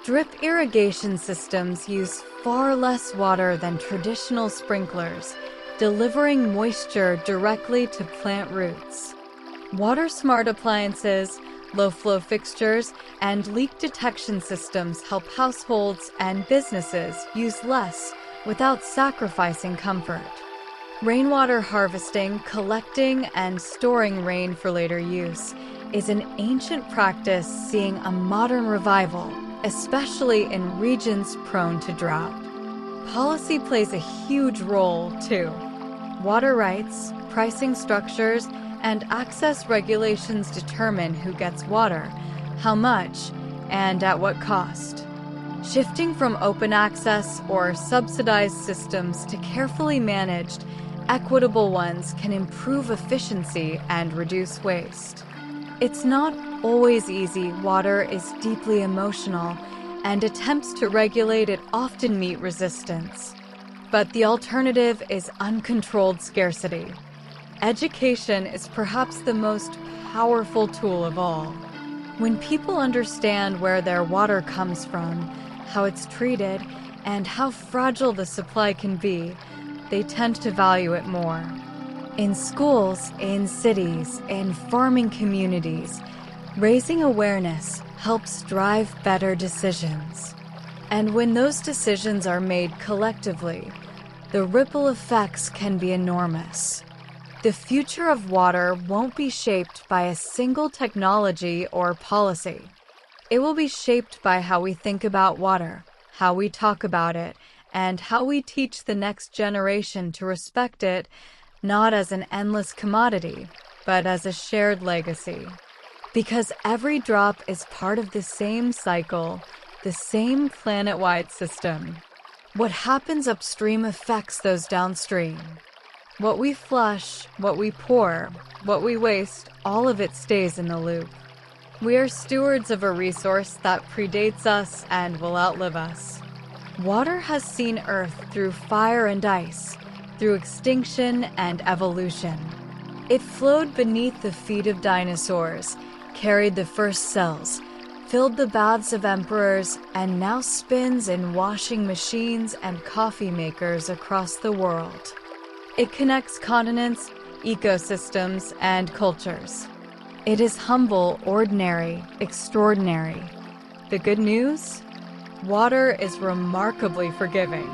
Drip irrigation systems use far less water than traditional sprinklers, delivering moisture directly to plant roots. Water-smart appliances, low-flow fixtures, and leak detection systems help households and businesses use less without sacrificing comfort. Rainwater harvesting, collecting, and storing rain for later use is an ancient practice seeing a modern revival, especially in regions prone to drought. Policy plays a huge role, too. Water rights, pricing structures, and access regulations determine who gets water, how much, and at what cost. Shifting from open access or subsidized systems to carefully managed, equitable ones can improve efficiency and reduce waste. It's not always easy. Water is deeply emotional, and attempts to regulate it often meet resistance. But the alternative is uncontrolled scarcity. Education is perhaps the most powerful tool of all. When people understand where their water comes from, how it's treated, and how fragile the supply can be, they tend to value it more. In schools, in cities, in farming communities, raising awareness helps drive better decisions. And when those decisions are made collectively, the ripple effects can be enormous. The future of water won't be shaped by a single technology or policy. It will be shaped by how we think about water, how we talk about it, and how we teach the next generation to respect it, not as an endless commodity, but as a shared legacy. Because every drop is part of the same cycle, the same planet-wide system. What happens upstream affects those downstream. What we flush, what we pour, what we waste, all of it stays in the loop. We are stewards of a resource that predates us and will outlive us. Water has seen Earth through fire and ice, through extinction and evolution. It flowed beneath the feet of dinosaurs, carried the first cells, filled the baths of emperors, and now spins in washing machines and coffee makers across the world. It connects continents, ecosystems, and cultures. It is humble, ordinary, extraordinary. The good news? Water is remarkably forgiving.